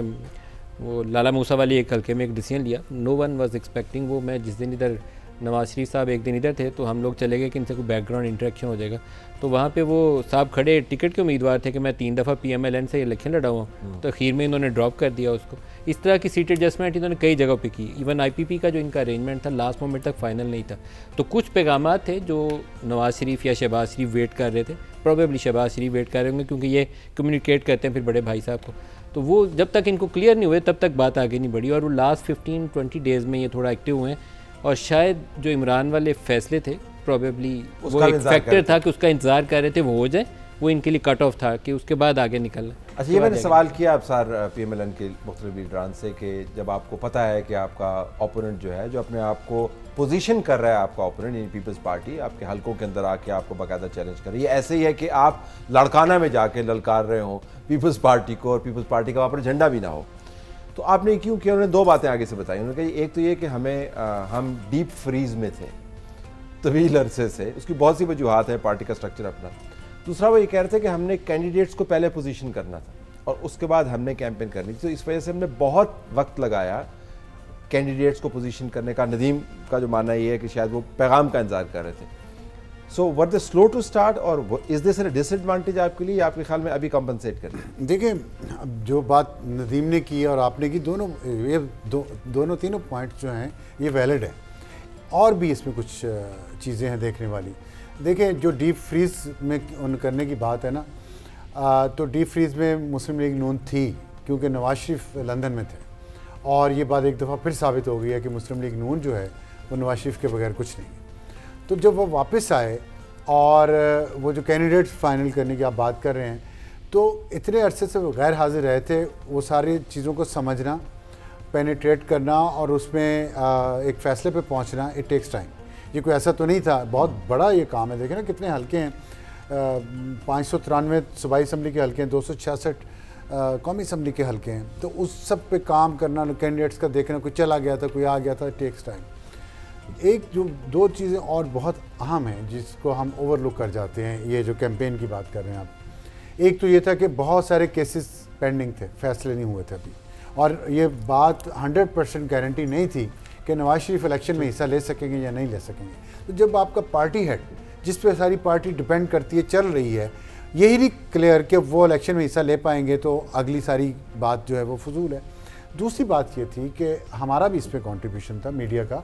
वो लाला मूसा वाली एक हल्के में एक डिसीजन लिया, नो वन वाज एक्सपेक्टिंग। वो मैं जिस दिन इधर नवाज शरीफ साहब एक दिन इधर थे, तो हम लोग चले गए कि इनसे कोई बैकग्राउंड इंटरेक्शन हो जाएगा। तो वहाँ पे वो साहब खड़े टिकट के उम्मीदवार थे कि मैं 3 दफ़ा PMLN से इलेक्शन लड़ा हुआ हूँ, तो आखिर में इन्होंने ड्रॉप कर दिया उसको। इस तरह की सीट एडजस्टमेंट इन्होंने कई जगह पे की। इवन IPP का जो इनका अरेंजमेंट था लास्ट मोमेंट तक फाइनल नहीं था। तो कुछ पैगाम थे जो नवाज शरीफ या शहबाज शरीफ वेट कर रहे थे, प्रॉबेबली शहबाज शरीफ वेट कर रहे होंगे, क्योंकि ये कम्युनिकेट करते हैं फिर बड़े भाई साहब को। तो वो जब तक इनको क्लियर नहीं हुए तब तक बात आगे नहीं बढ़ी, और वो लास्ट 15-20 डेज़ में ये थोड़ा एक्टिव हुए हैं। और शायद जो इमरान वाले फैसले थे, प्रॉबेबली वो एक फैक्टर था कि उसका इंतज़ार कर रहे थे वो हो जाए, वो इनके लिए कट ऑफ था कि उसके बाद आगे निकलना। अच्छा, ये मैंने सवाल किया अबसार PMLN के मुख्तलिफ लीडरान से कि जब आपको पता है कि आपका ओपोनेंट जो है, जो अपने आप को पोजीशन कर रहा है, आपका ओपोनेंट यानी पीपल्स पार्टी आपके हल्कों के अंदर आके आपको बाकायदा चैलेंज कर रही है, ऐसे ही है कि आप लड़काना में जाके ललकार रहे हो पीपल्स पार्टी को और पीपल्स पार्टी का वहाँ पर झंडा भी ना हो, तो आपने क्यों किया? उन्होंने 2 बातें आगे से बताई। उन्होंने कहा एक तो ये कि हम डीप फ्रीज में थे तवील अरसे से, उसकी बहुत सी वजूहात है, पार्टी का स्ट्रक्चर अपना। दूसरा वो ये कह रहे थे कि हमने कैंडिडेट्स को पहले पोजीशन करना था और उसके बाद हमने कैंपेन करनी थी, तो इस वजह से हमने बहुत वक्त लगाया कैंडिडेट्स को पोजीशन करने का। नदीम का जो मानना ये है कि शायद वो पैगाम का इंतजार कर रहे थे। सो वर दे स्लो टू स्टार्ट और इज दिस अ डिसएडवांटेज आपके लिए, या आपके ख्याल में अभी कंपनसेट कर रही? देखिए, जो बात नदीम ने की और आपने की, दोनों तीनों पॉइंट जो हैं ये वैलिड है, और भी इसमें कुछ चीज़ें हैं देखने वाली। देखिए जो डीप फ्रीज में करने की बात है ना, तो डीप फ्रीज में मुस्लिम लीग नून थी क्योंकि नवाज शरीफ लंदन में थे, और ये बात एक दफ़ा फिर साबित हो गई है कि मुस्लिम लीग नून जो है वो नवाज शरीफ के बगैर कुछ नहीं। तो जब वो वापस आए और वो जो कैंडिडेट फाइनल करने की आप बात कर रहे हैं, तो इतने अरसे से वो गैर हाजिर रहे थे, वो सारी चीज़ों को समझना, पेनिट्रेट करना और उसमें एक फ़ैसले पे पहुंचना, इट टेक्स टाइम। ये कोई ऐसा तो नहीं था, बहुत बड़ा ये काम है। देखें ना कितने हल्के हैं, 593 सूबाई असम्बली के हल्के हैं, 266 कौमी असम्बली के हल्के हैं। तो उस सब पे काम करना, कैंडिडेट्स का देखना, कोई चला गया था, कोई आ गया था, टेक्स टाइम। एक जो दो चीज़ें और बहुत अहम हैं जिसको हम ओवरलुक कर जाते हैं, ये जो कैंपेन की बात कर रहे हैं आप। एक तो ये था कि बहुत सारे केसेस पेंडिंग थे, फैसले नहीं हुए थे अभी, और ये बात 100% गारंटी नहीं थी कि नवाज शरीफ इलेक्शन में हिस्सा ले सकेंगे या नहीं ले सकेंगे। तो जब आपका पार्टी हेड, जिस पे सारी पार्टी डिपेंड करती है, चल रही है, यही नहीं क्लियर कि वो इलेक्शन में हिस्सा ले पाएंगे, तो अगली सारी बात जो है वो फजूल है। दूसरी बात ये थी कि हमारा भी इस पर कॉन्ट्रीब्यूशन था, मीडिया का।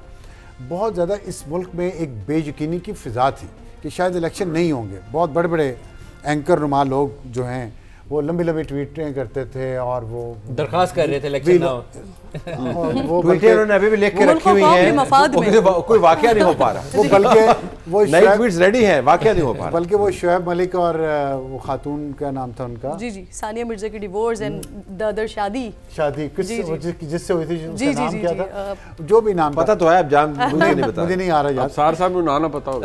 बहुत ज़्यादा इस मुल्क में एक बेयकीनी की फ़िज़ा थी कि शायद इलेक्शन नहीं होंगे। बहुत बड़े बड़े एंकर नुमा लोग जो हैं वो लंबी लंबी ट्वीटें करते थे और वो दरख्वास्त कर रहे थे इलेक्शन ना हो। वो ट्वीटें उन्होंने अभी भी लिख के रखी हुई हैं, कोई वाकया नहीं हो पा रहा। वो बल्कि वो नई ट्वीट्स रेडी हैं, वाकया नहीं हो पा रहा। बल्कि वो शुएब मलिक और वो खातून का नाम था उनका, जी सानिया मिर्जा की डिवोर्स एंड द अदर शादी जिससे हुई थी, उसका नाम क्या था, जो भी नाम पता तो है, अब जान मुझे नहीं पता, मुझे नहीं आ रहा यार। सार साहब को नाम पता हो।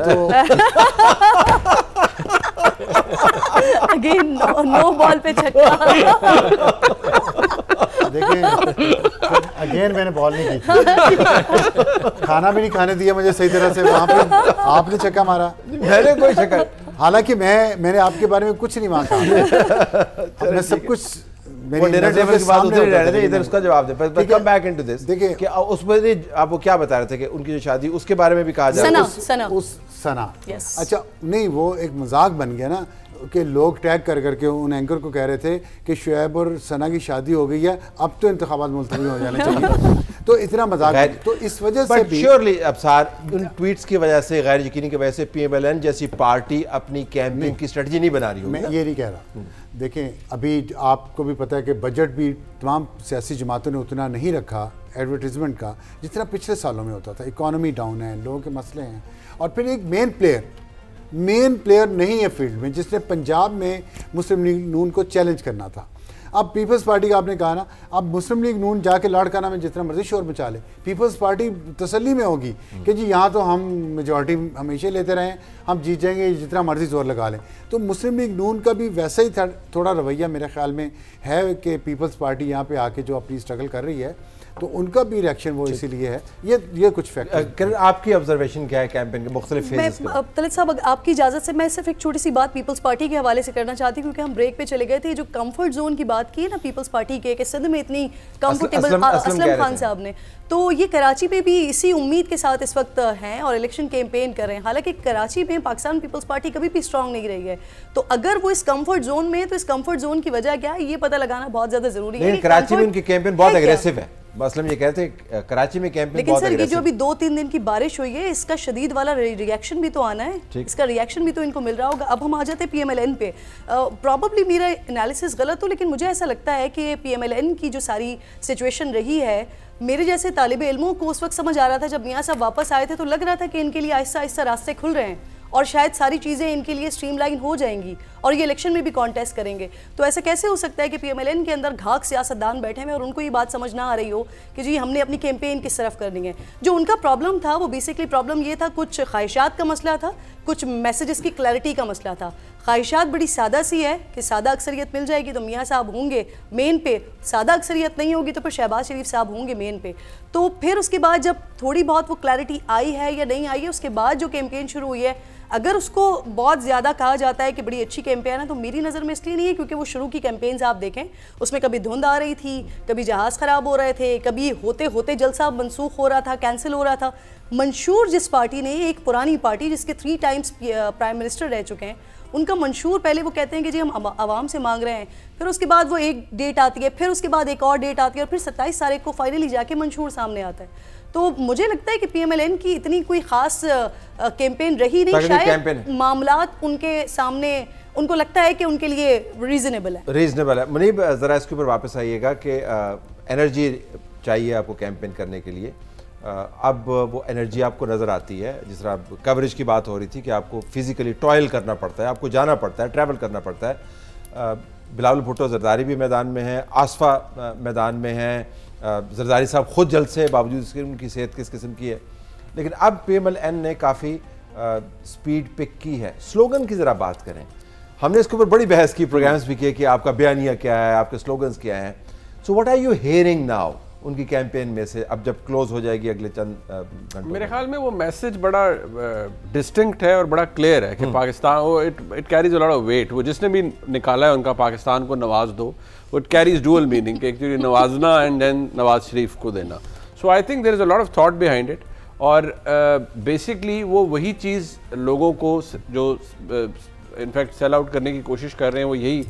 अगेन नो बॉल पे छक्का। देखिए अगेन मैंने बॉल नहीं की थी, खाना भी नहीं खाने दिया मुझे सही तरह से, वहाँ पे आपने छक्का मारा, मैंने कोई छक्का, हालांकि मैंने आपके बारे में कुछ नहीं मांगा, मैं सब कुछ डिनर टेबल की बात उधर ही रह रहे थे, इधर उसका जवाब दे। पर कम बैक इनटू दिस, देखिए कि उसमें आप वो क्या बता रहे थे कि उनकी जो शादी उसके बारे में भी कहा जा रहा है, सना। अच्छा नहीं, वो एक मजाक बन गया ना कि लोग टैग कर करके उन एंकर को कह रहे थे कि शुएब और सना की शादी हो गई है, अब तो इंतखाबात मुलतवी हो जाने चाहिए। तो इतना मजाक, तो इस वजह से भी श्योरली अबसार उन ट्वीट्स की वजह से, गैर यकीनी की वजह से PMLN जैसी पार्टी अपनी कैंपेन की स्ट्रेटजी नहीं बना रही होगी। मैं ये नहीं कह रहा। देखें अभी आपको भी पता है कि बजट भी तमाम सियासी जमातों ने उतना नहीं रखा एडवर्टीजमेंट का जितना पिछले सालों में होता था। इकॉनमी डाउन है, लोगों के मसले हैं, और फिर एक मेन प्लेयर नहीं है फील्ड में जिसने पंजाब में मुस्लिम लीग नून को चैलेंज करना था। अब पीपल्स पार्टी का आपने कहा ना, अब मुस्लिम लीग नून जाके लाड़काना में जितना मर्जी शोर मचा ले, पीपल्स पार्टी तसल्ली में होगी कि जी यहाँ तो हम मेजॉरिटी हमेशा लेते रहें, हम जीत जाएंगे जितना मर्जी जोर लगा लें। तो मुस्लिम लीग नून का भी वैसा ही थोड़ा रवैया मेरे ख्याल में है कि पीपल्स पार्टी यहाँ पे आके जो अपनी स्ट्रगल कर रही है, तो उनका भी रिएक्शन वो इसीलिए है। ये कुछ फैक्टर। आपकी ऑब्जर्वेशन क्या है कैंपेन के मुख्तलिफ फेजेस पे? तलत साहब आपकी इजाज़त से मैं सिर्फ एक छोटी सी बात पीपल्स पार्टी के हवाले से करना चाहती हूँ, क्योंकि हम ब्रेक पे चले गए थे। जो कंफर्ट जोन की बात की है ना पीपल्स पार्टी के, कि सिंध में इतनी कंफर्टेबल, असलम खान साहब ने, तो ये कराची पे भी इसी उम्मीद के साथ इस वक्त हैं और इलेक्शन कैंपेन कर रहे हैं। हालांकि कराची में पाकिस्तान पीपल्स पार्टी कभी भी स्ट्रांग नहीं रही है, तो अगर वो इस कंफर्ट जोन में है तो इस कंफर्ट जोन की वजह क्या है ये पता लगाना बहुत ज़्यादा ज़रूरी है। कराची में उनकी कैंपेन बहुत एग्रेसिव है, मसलन ये कहते हैं कराची में कैंपेन, लेकिन सर ये जो अभी 2-3 दिन की बारिश हुई है, इसका शदीद वाला रिएक्शन भी तो आना है, इसका रिएक्शन भी तो इनको मिल रहा होगा। अब हम आ जाते हैं PMLN पे। प्रॉबली मेरा एनालिसिस गलत हो, लेकिन मुझे ऐसा लगता है कि PMLN की जो सारी सिचुएशन रही है, मेरे जैसे तालिब इल्मों को उस वक्त समझ आ रहा था जब मियाँ साहब वापस आए थे, तो लग रहा था कि इनके लिए आहिस्ता आहिस्ता रास्ते खुल रहे हैं और शायद सारी चीज़ें इनके लिए स्ट्रीमलाइन हो जाएंगी और ये इलेक्शन में भी कॉन्टेस्ट करेंगे। तो ऐसा कैसे हो सकता है कि PMLN के अंदर घाक सियासतदान बैठे हुए और उनको ये बात समझ ना आ रही हो कि जी हमने अपनी कैंपेन किस तरफ करनी है। जो उनका प्रॉब्लम था वो बेसिकली प्रॉब्लम ये था, कुछ ख्वाहिशात का मसला था, कुछ मैसेजेस की क्लैरिटी का मसला था। ख्वाहिशात बड़ी सादा सी है कि सादा अक्सरियत मिल जाएगी तो मियाँ साहब होंगे मेन पे, सादा अक्सरियत नहीं होगी तो फिर शहबाज शरीफ साहब होंगे मेन पे। तो फिर उसके बाद जब थोड़ी बहुत वो क्लैरिटी आई है या नहीं आई है, उसके बाद जो कैंपेन शुरू हुई है, अगर उसको बहुत ज़्यादा कहा जाता है कि बड़ी अच्छी कैंपेन है, तो मेरी नज़र में इसलिए नहीं है क्योंकि वो शुरू की कैंपेन्स आप देखें उसमें कभी धुंध आ रही थी, कभी जहाज़ ख़राब हो रहे थे, कभी होते होते जलसा मनसूख हो रहा था, कैंसिल हो रहा था। मंशूर जिस पार्टी ने, एक पुरानी पार्टी जिसके 3 टाइम्स प्राइम मिनिस्टर रह चुके हैं, उनका मंशूर पहले वो कहते हैं कि जी हम आवाम से मांग रहे हैं, फिर उसके बाद वो एक डेट आती है, फिर उसके बाद एक और डेट आती है और फिर 27 तारीख को फाइनली जाके मंशूर सामने आता है। तो मुझे लगता है कि PMLN की इतनी कोई ख़ास कैंपेन रही नहीं, शायद मामलात उनके सामने उनको लगता है कि उनके लिए रीज़नेबल है। मुनीब ज़रा इसके ऊपर वापस आइएगा कि एनर्जी चाहिए आपको कैंपेन करने के लिए, अब वो एनर्जी आपको नज़र आती है, जिस तरह कवरेज की बात हो रही थी कि आपको फिज़िकली टॉयल करना पड़ता है, आपको जाना पड़ता है, ट्रैवल करना पड़ता है। बिलावल भुट्टो ज़रदारी भी मैदान में है, आसफा मैदान में है, ज़रदारी साहब खुद जल्द से बावजूद इसके उनकी सेहत किस किस्म की है, लेकिन अब PMLN ने काफ़ी स्पीड पिक की है। स्लोगन की ज़रा बात करें, हमने इसके ऊपर बड़ी बहस की, प्रोग्राम्स भी किए कि आपका बयानिया क्या है, आपके स्लोगन्स क्या हैं। So what are you hearing now उनकी कैंपेन में से, अब जब क्लोज हो जाएगी अगले चंद घंटों? मेरे ख्याल में वो मैसेज बड़ा डिस्टिंक्ट है और बड़ा क्लियर है कि पाकिस्तान, वो it carries a lot of weight. वो जिसने भी निकाला है उनका पाकिस्तान को नवाज दो, वो इट कैरीज डुअल मीनिंग कि एक्चुअली नवाजना एंड देन नवाज शरीफ को देना। So I think there is a lot of thought behind it, और बेसिकली वो वही चीज़ लोगों को जो इनफैक्ट सेल आउट करने की कोशिश कर रहे हैं, वो यही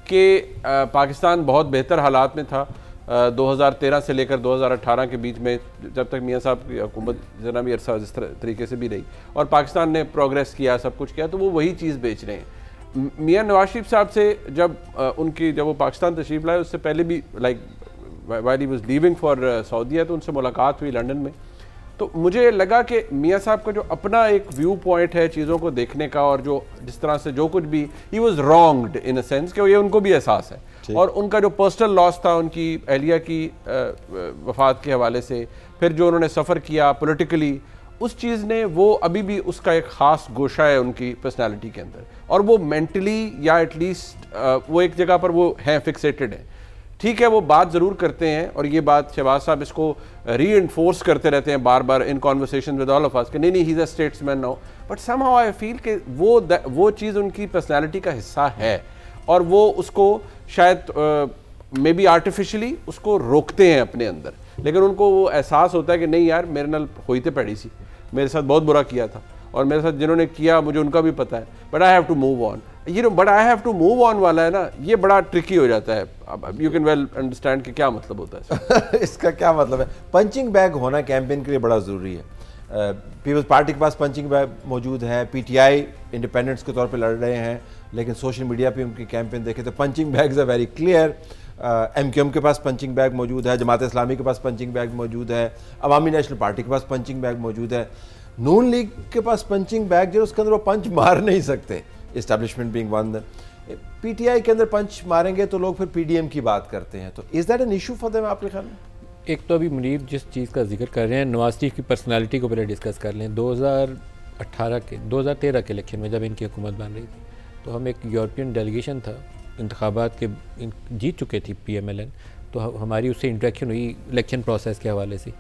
कि पाकिस्तान बहुत बेहतर हालात में था 2013 से लेकर 2018 के बीच में, जब तक मियाँ साहब की हुकूमत जना भी अरसा जिस तरीके से भी रही और पाकिस्तान ने प्रोग्रेस किया, सब कुछ किया, तो वो वही चीज़ बेच रहे हैं। मियाँ नवाज शरीफ साहब से जब जब वो पाकिस्तान तशरीफ़ लाए, उससे पहले भी like while he was leaving for सऊदीया, तो उनसे मुलाकात हुई लंदन में। तो मुझे लगा कि मियाँ साहब का जो अपना एक व्यू पॉइंट है चीज़ों को देखने का, और जो जिस तरह से जो कुछ भी he was wronged in a sense कि ये उनको भी एहसास है, और उनका जो पर्सनल लॉस था उनकी अहलिया की वफात के हवाले से, फिर जो उन्होंने सफ़र किया पॉलिटिकली, उस चीज़ ने वो अभी भी उसका एक ख़ास गोशा है उनकी पर्सनालिटी के अंदर, और वो मेंटली या एटलीस्ट वो एक जगह पर वो हैं, फिक्सेटेड है। ठीक है, वो बात ज़रूर करते हैं, और ये बात शहबाज साहब इसको री-इन्फोर्स करते रहते हैं बार बार in conversation with all of us कि नहीं he is a statesman now, but somehow I feel कि वो चीज़ उनकी पर्सनालिटी का हिस्सा है, और वो उसको शायद मे बी आर्टिफिशियली उसको रोकते हैं अपने अंदर, लेकिन उनको वो एहसास होता है कि नहीं यार, मेरे नाल होई ते पैड़ी सी, मेरे साथ बहुत बुरा किया था, और मेरे साथ जिन्होंने किया मुझे उनका भी पता है, but I have to move on. ये but I have to move on वाला है ना, ये बड़ा ट्रिकी हो जाता है। अब यू कैन वेल अंडरस्टैंड कि क्या मतलब होता है इसका क्या मतलब है। पंचिंग बैग होना कैंपेन के लिए बड़ा ज़रूरी है। पीपल्स पार्टी के पास पंचिंग बैग मौजूद है, PTI इंडिपेंडेंट्स के तौर पे लड़ रहे हैं, लेकिन सोशल मीडिया पे उनकी कैंपेन देखें तो punching bags are very clear. MQM के पास पंचिंग बैग मौजूद है, जमात इस्लामी के पास पंचिंग बैग मौजूद है, अवामी नेशनल पार्टी के पास पंचिंग बैग मौजूद है, नून लीग के पास पंचिंग बैग जो उसके अंदर वो पंच मार नहीं सकते, इस्टेब्लिशमेंट बीइंग वन। PTI के अंदर पंच मारेंगे तो लोग फिर PDM की बात करते हैं, तो is that an issue for them आपके ख्याल में? एक तो अभी मुनीब जिस चीज़ का जिक्र कर रहे हैं, नवाज शरीफ की पर्सनालिटी को पहले डिस्कस कर लें। 2013 के इलेक्शन में जब इनकी हुकूमत बन रही थी, तो हम एक यूरोपियन डेलीगेशन था, इंतखाबात के जीत चुके थी PMLN, तो हमारी उससे इंटरेक्शन हुई इलेक्शन प्रोसेस के हवाले से।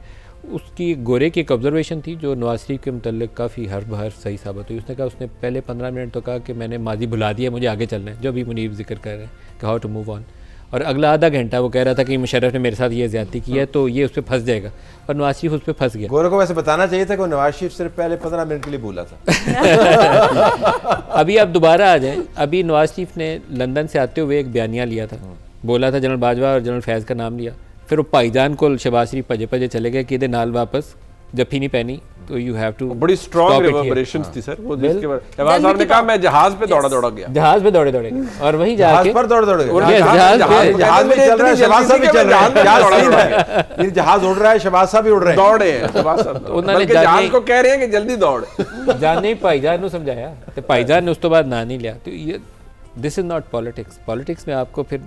उसकी गोरे की एक ऑब्जर्वेशन थी जो नवाज शरीफ के मतलब काफ़ी हर बहर सही साबित हुई। उसने कहा, उसने पहले 15 मिनट तो कहा कि मैंने माजी भुला दिया, मुझे आगे चलना है, जो अभी मुनीब जिक्र कर रहे हैं कि हाउ टू मूव ऑन, और अगला आधा घंटा वो कह रहा था कि मुशर्रफ ने मेरे साथ ये ज़्यादती की है तो ये उस पर फंस जाएगा, और नवाज शरीफ उस पर फंस गया। गोरे को वैसे बताना चाहिए था कि नवाज शरीफ सिर्फ पहले 15 मिनट के लिए भूला था अभी आप दोबारा आ जाएं। अभी नवाज शरीफ ने लंदन से आते हुए एक बयानिया लिया था, बोला था जनरल बाजवा और जनरल फैज़ का नाम लिया, फिर वो भाईजान को शहबाज शरीफ भजे भजे चले गए कि नाल वापस जफ्फी नहीं पहनी, तो यू हैव टू। बड़ी स्ट्रॉन्ग रिवर्बरेशंस थी सर वो, जिसके बाद शहबाज साहब ने कहा मैं जहाज पे दौड़ा गया, जहाज पे दौड़े गए, और वहीं जाके जहाज पर दौड़ गए, जहाज में चल रहा है, शहबाज साहब भी चल रहा है, जहाज उड़ रहा है, शहबाज साहब भी उड़ रहे हैं, दौड़े हैं शहबाज साहब, उन्होंने जहाज को कह रहे हैं कि जल्दी दौड़, जान नहीं भाईजान ने समझाया, तो भाईजान ने उस तो बाद ना नहीं लिया। तो ये this is not politics. Politics में आपको फिर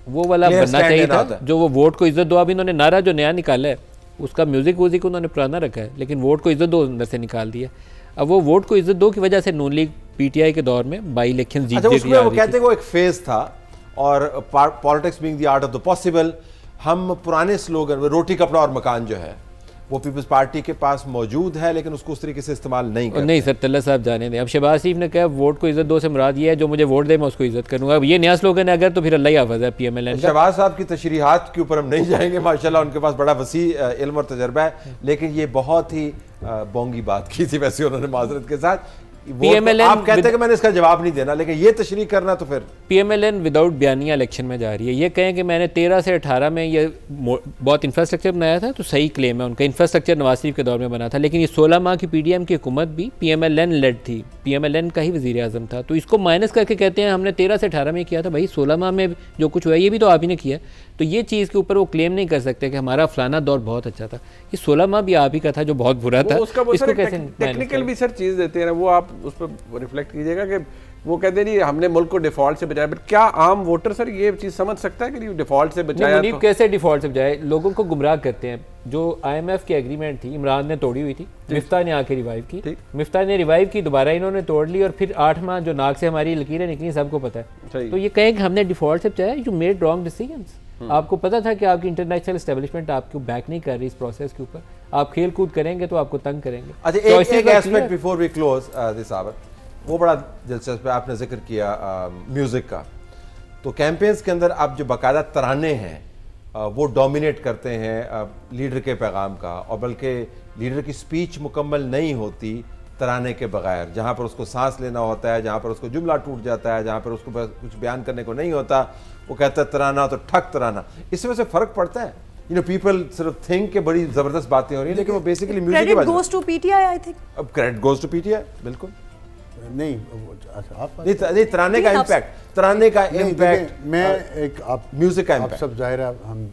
वो वाला बनना चाहिए था जो वो वोट को इज्जत दो। अब इन्होंने नारा जो नया निकाला है उसका म्यूजिक वूजिक उन्होंने पुराना रखा है, लेकिन वोट को इज्जत दो अंदर से निकाल दिया। अब वो वोट को इज्जत दो की वजह से नून लीग PTI के दौर में बाई इलेक्शन जीत गई। वो कहते हैं वो एक फेज था, और politics being the art of the possible, हम पुराने स्लोगन रोटी कपड़ा और मकान जो है वो पीपल्स पार्टी के पास मौजूद है, लेकिन उसको उस तरीके से इस्तेमाल नहीं करते। नहीं सर, तल्ला साहब जाने दें। अब शहबाज शरीफ ने कहा वोट को इज्जत दो से मुराद ये है जो मुझे वोट दे मैं उसको इज्जत करूंगा। अब ये नया स्लोगन है अगर, तो फिर अल्लाह ही हाफ़िज़ है PMLN। शहबाज साहब की तशरीहात के ऊपर हम नहीं जाएंगे, माशाल्लाह उनके पास बड़ा वसी इल्म और तजर्बा है, लेकिन ये बहुत ही बोंगी बात की थी वैसे उन्होंने माजरत के साथ। PMLN आप कहते हैं कि मैंने इसका जवाब नहीं देना, लेकिन ये तशरीह करना तो फिर PMLN विदाउट बयानिया इलेक्शन में जा रही है। ये कहें कि मैंने 13 से 18 में ये बहुत इंफ्रास्ट्रक्चर बनाया था, तो सही क्लेम है उनका। इंफ्रास्ट्रक्चर नवाज शरीफ के दौर में बना था, लेकिन ये 16 माह की PDM की हुकूमत भी PMLN लेड थी, PMLN का ही वज़ीर आज़म था। तो इसको माइनस करके कहते हैं हमने 13 से 18 में किया था। भाई 16 माह में जो कुछ हुआ ये भी तो आप ही ने किया। तो ये चीज़ के ऊपर वो क्लेम नहीं कर सकते कि हमारा फलाना दौर बहुत अच्छा था। ये 16 माह भी आप ही का था जो बहुत बुरा था। इसको कैसे टेक्निकल भी सर चीज़ देते हैं ना, वो आप उस पर रिफ्लेक्ट कीजिएगा कि वो कहते नहीं हमने मुल्क को डिफॉल्ट से बचाया, बट क्या आम वोटर सर ये चीज़ समझ सकता है कि डिफॉल्ट से बचाया? तो कैसे डिफॉल्ट से बचाए? लोगों को गुमराह करते हैं। जो IMF की एग्रीमेंट थी इमरान ने तोड़ी हुई थी, मिफ्ता ने आके रिवाइव की, मिफ्ता ने रिवाइव की, दोबारा इन्होंने तोड़ ली, और फिर 8 माह जो नाक से हमारी लकीरें निकली सबको पता है। तो ये कहें कि हमने डिफॉल्ट से बचाया, यू मेड रॉन्ग डिसीजंस। आपको पता था कि आपकी इंटरनेशनल एस्टेब्लिशमेंट आपको बैक नहीं कर रही इस प्रोसेस के ऊपर। आप खेल कूद करेंगे तो आपको तंग करेंगे। अच्छा, एक aspect before we close this hour, वो बड़ा दिलचस्प है, आपने जिक्र किया म्यूज़िक का। तो कैंपेन्स के अंदर अब जो बाकायदा तराने हैं वो डोमिनेट करते हैं लीडर के पैगाम का, और बल्कि लीडर की स्पीच मुकम्मल नहीं होती तराने के बगैर। जहाँ पर उसको सांस लेना होता है, जहाँ पर उसको जुमला टूट जाता है, जहाँ पर उसको कुछ बयान करने को नहीं होता, वो कहता है तराना तो ठक तराना। इस वजह से फ़र्क पड़ता है। यू नो पीपल सिर्फ थिंक के बड़ी ज़बरदस्त बातें हो रही हैं, लेकिन वो बेसिकली म्यूजिक की credit goes to PTI I think. अब क्रेडिट गोज़ टू PTI बिल्कुल नहीं। अच्छा, आप नहीं, तराने का इम्पैक्ट, तराने का इम्पैक्ट, मैं एक आप म्यूजिक का आप इम्पैक्ट। सब जाहिर है हम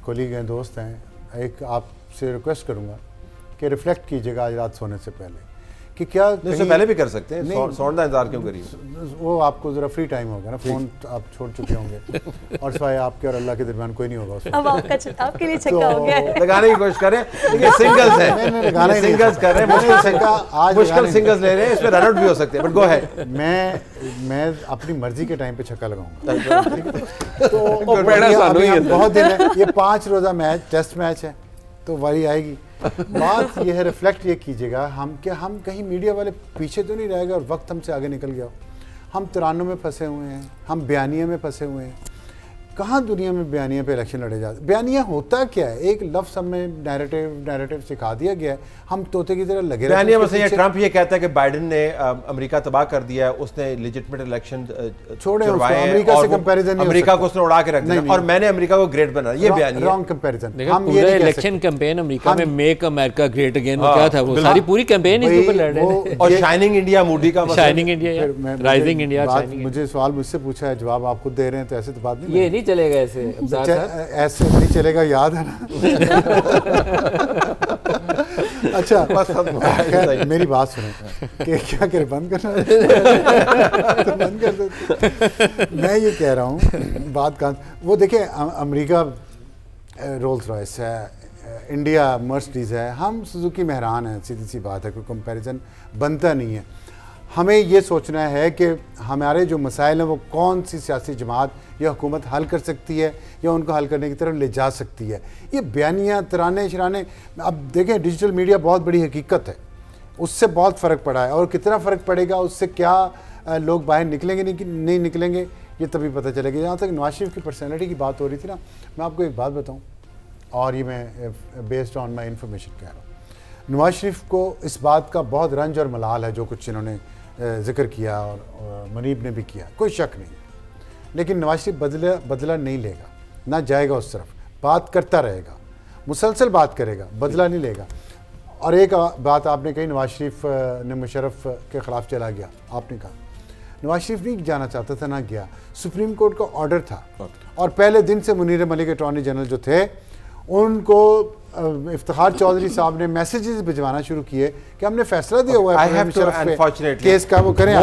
कोलीग हैं, दोस्त हैं, एक आपसे रिक्वेस्ट करूंगा कि रिफ्लेक्ट कीजिएगा आज रात सोने से पहले कि क्या इससे पहले भी कर सकते हैं, सोने इंतजार क्यों करिए? वो आपको जरा फ्री टाइम होगा ना, फोन आप छोड़ चुके होंगे और सिवाय आपके और अल्लाह के दरमियान कोई नहीं होगा उसमें। अब आपके लिए छक्का हो गया है। लगाने की कोशिश करें, लेकिन सिंगल्स हैं, सिंगल्स कर रहे हैं, आज मुश्किल सिंगल्स ले रहे हैं, इसमें रन आउट भी हो सकते हैं, बट गो है। मैं अपनी मर्जी के टाइम पे छक्का लगाऊंगा। तो बहुत दिन है, ये 5 रोज़ा मैच, टेस्ट मैच है, तो वारी आएगी। बात यह है, रिफ्लेक्ट ये कीजिएगा हम कहीं मीडिया वाले पीछे तो नहीं रहेगा और वक्त हमसे आगे निकल गया हो। हम तरानों में फंसे हुए हैं, हम बयानिया में फंसे हुए हैं। कहाँ दुनिया में बयानिया पे इलेक्शन लड़े जाते? बयानिया होता क्या है? एक लफ्ज़ हमें नैरेटिव सिखा दिया गया है, हम तोते की तरह लगे रहते हैं। बयानिया ट्रंप ये कहता है कि बाइडेन ने अमेरिका तबाह कर दिया है, उसने लेजिटिमेट इलेक्शन छोड़े, अमेरिका से कंपैरिजन, अमेरिका को उसने उड़ा के रख दिया और मैंने अमेरिका को ग्रेट बनाया, ये बयानिया। Wrong comparison. हम ये इलेक्शन कैंपेन अमेरिका में मेक अमेरिका ग्रेट अगेन वो क्या था, वो सारी पूरी कैंपेन इसके ऊपर लड़ रहे थे। और शाइनिंग इंडिया, मूडी का शाइनिंग इंडिया, राइजिंग इंडिया। मुझे सवाल मुझसे पूछा है, जवाब आप खुद दे रहे हैं, तो ऐसे तो बात नहीं, ये नहीं चलेगा ऐसे ऐसे नहीं चलेगा, याद है ना। अच्छा बस मेरी बात सुनो कि क्या करे, बंद करना तो बंद कर देते। मैं ये कह रहा हूँ बात का वो देखिए, अमेरिका रोल्स रॉयस है, इंडिया मर्सिडीज़ है, हम सुजुकी मेहरान हैं, सीधी सी बात है, कोई कंपैरिजन बनता नहीं है। हमें ये सोचना है कि हमारे जो मसाइल हैं वो कौन सी सियासी जमात या हुकूमत हल कर सकती है या उनको हल करने की तरफ ले जा सकती है। ये बयानियाँ, तराने शराने, अब देखें डिजिटल मीडिया बहुत बड़ी हकीकत है, उससे बहुत फ़र्क पड़ा है, और कितना फ़र्क पड़ेगा उससे, क्या लोग बाहर निकलेंगे नहीं निकलेंगे, ये तभी पता चलेगा। जहाँ तक नवाज शरीफ की पर्सनैलिटी की बात हो रही थी ना, मैं आपको एक बात बताऊँ, और ये मैं बेस्ड ऑन माई इन्फॉर्मेशन कह रहा हूँ। नवाज शरीफ को इस बात का बहुत रंज और मलाल है जो कुछ इन्होंने जिक्र किया और मुनीब ने भी किया, कोई शक नहीं। लेकिन नवाज शरीफ बदला नहीं लेगा, ना जाएगा उस तरफ, बात करता रहेगा, मुसलसल बात करेगा, बदला नहीं लेगा। और एक बात आपने कही, नवाज शरीफ ने मुशर्रफ के ख़िलाफ़ चला गया, आपने कहा नवाज शरीफ नहीं जाना चाहता था, ना गया, सुप्रीम कोर्ट का ऑर्डर था। और पहले दिन से मुनीर मलिक अटॉर्नी जनरल जो थे, उनको इफ्तिखार चौधरी साहब ने मैसेजेस भिजवाना शुरू किए कि हमने फैसला दिया हुआ है केस का, वो करें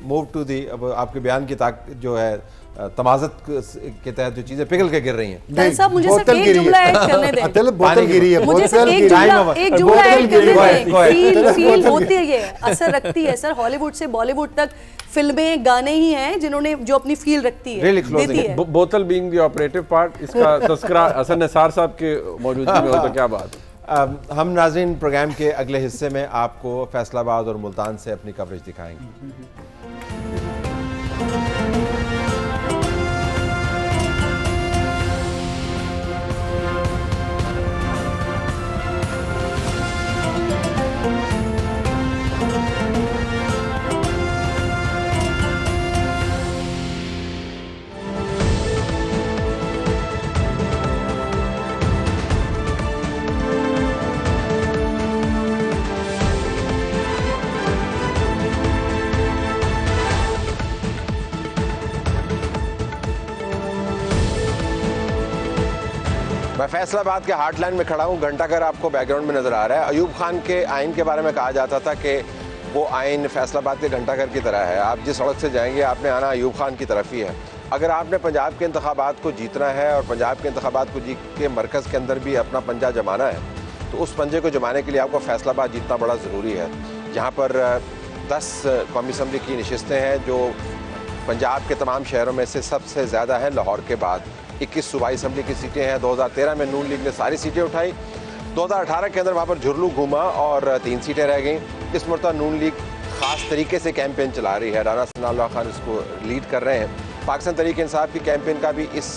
मूव टू दी। अब आपके बयान की जो है तमाज़त के तहत जो चीजें पिघल के गिर रही हैं। साहब मुझे सिर्फ एक जुमला ऐड करने दें। बोतल गिरी है, मुझे सिर्फ एक जुमला ऐड करने दें। फील होती है, ये असर रखती है सर। हॉलीवुड से बॉलीवुड तक फिल्में, गाने ही हैं जिन्होंने जो अपनी फील रखती है, देती है। बोतल बीइंग द ऑपरेटिव पार्ट, इसका तस्करा हसन निसार साहब के मौजूदगी में हो तो क्या बात। हम नाज़रीन प्रोग्राम के अगले हिस्से में आपको फैसलाबाद और मुल्तान से अपनी कवरेज दिखाएंगे। मैं फैसलाबाद के हार्टलैंड में खड़ा हूँ। घंटाघर आपको बैकग्राउंड में नजर आ रहा है। अयूब खान के आइन के बारे में कहा जाता था कि वो आइन फैसलाबाद के घंटाघर की तरह है। आप जिस सड़क से जाएंगे आपने आना अयूब खान की तरफ ही है। अगर आपने पंजाब के इंतखाबात को जीतना है और पंजाब के इंतखाबात को जीत के मरकज़ के अंदर भी अपना पंजा जमाना है, तो उस पंजे को जमाने के लिए आपको फैसलाबाद जीतना बड़ा ज़रूरी है। यहाँ पर 10 कौमी असम्बली की नशिस्तें हैं जो पंजाब के तमाम शहरों में से सबसे ज़्यादा हैं। लाहौर के बाद 21 सूबाई असम्बली की सीटें हैं। 2013 में नून लीग ने सारी सीटें उठाई। 2018 के अंदर वहाँ पर झुरलू घूमा और 3 सीटें रह गईं। इस मरतबा नून लीग ख़ास तरीके से कैंपेन चला रही है। राना सनाउल्लाह खान इसको लीड कर रहे हैं। पाकिस्तान तहरीक इंसाफ की कैंपेन का भी इस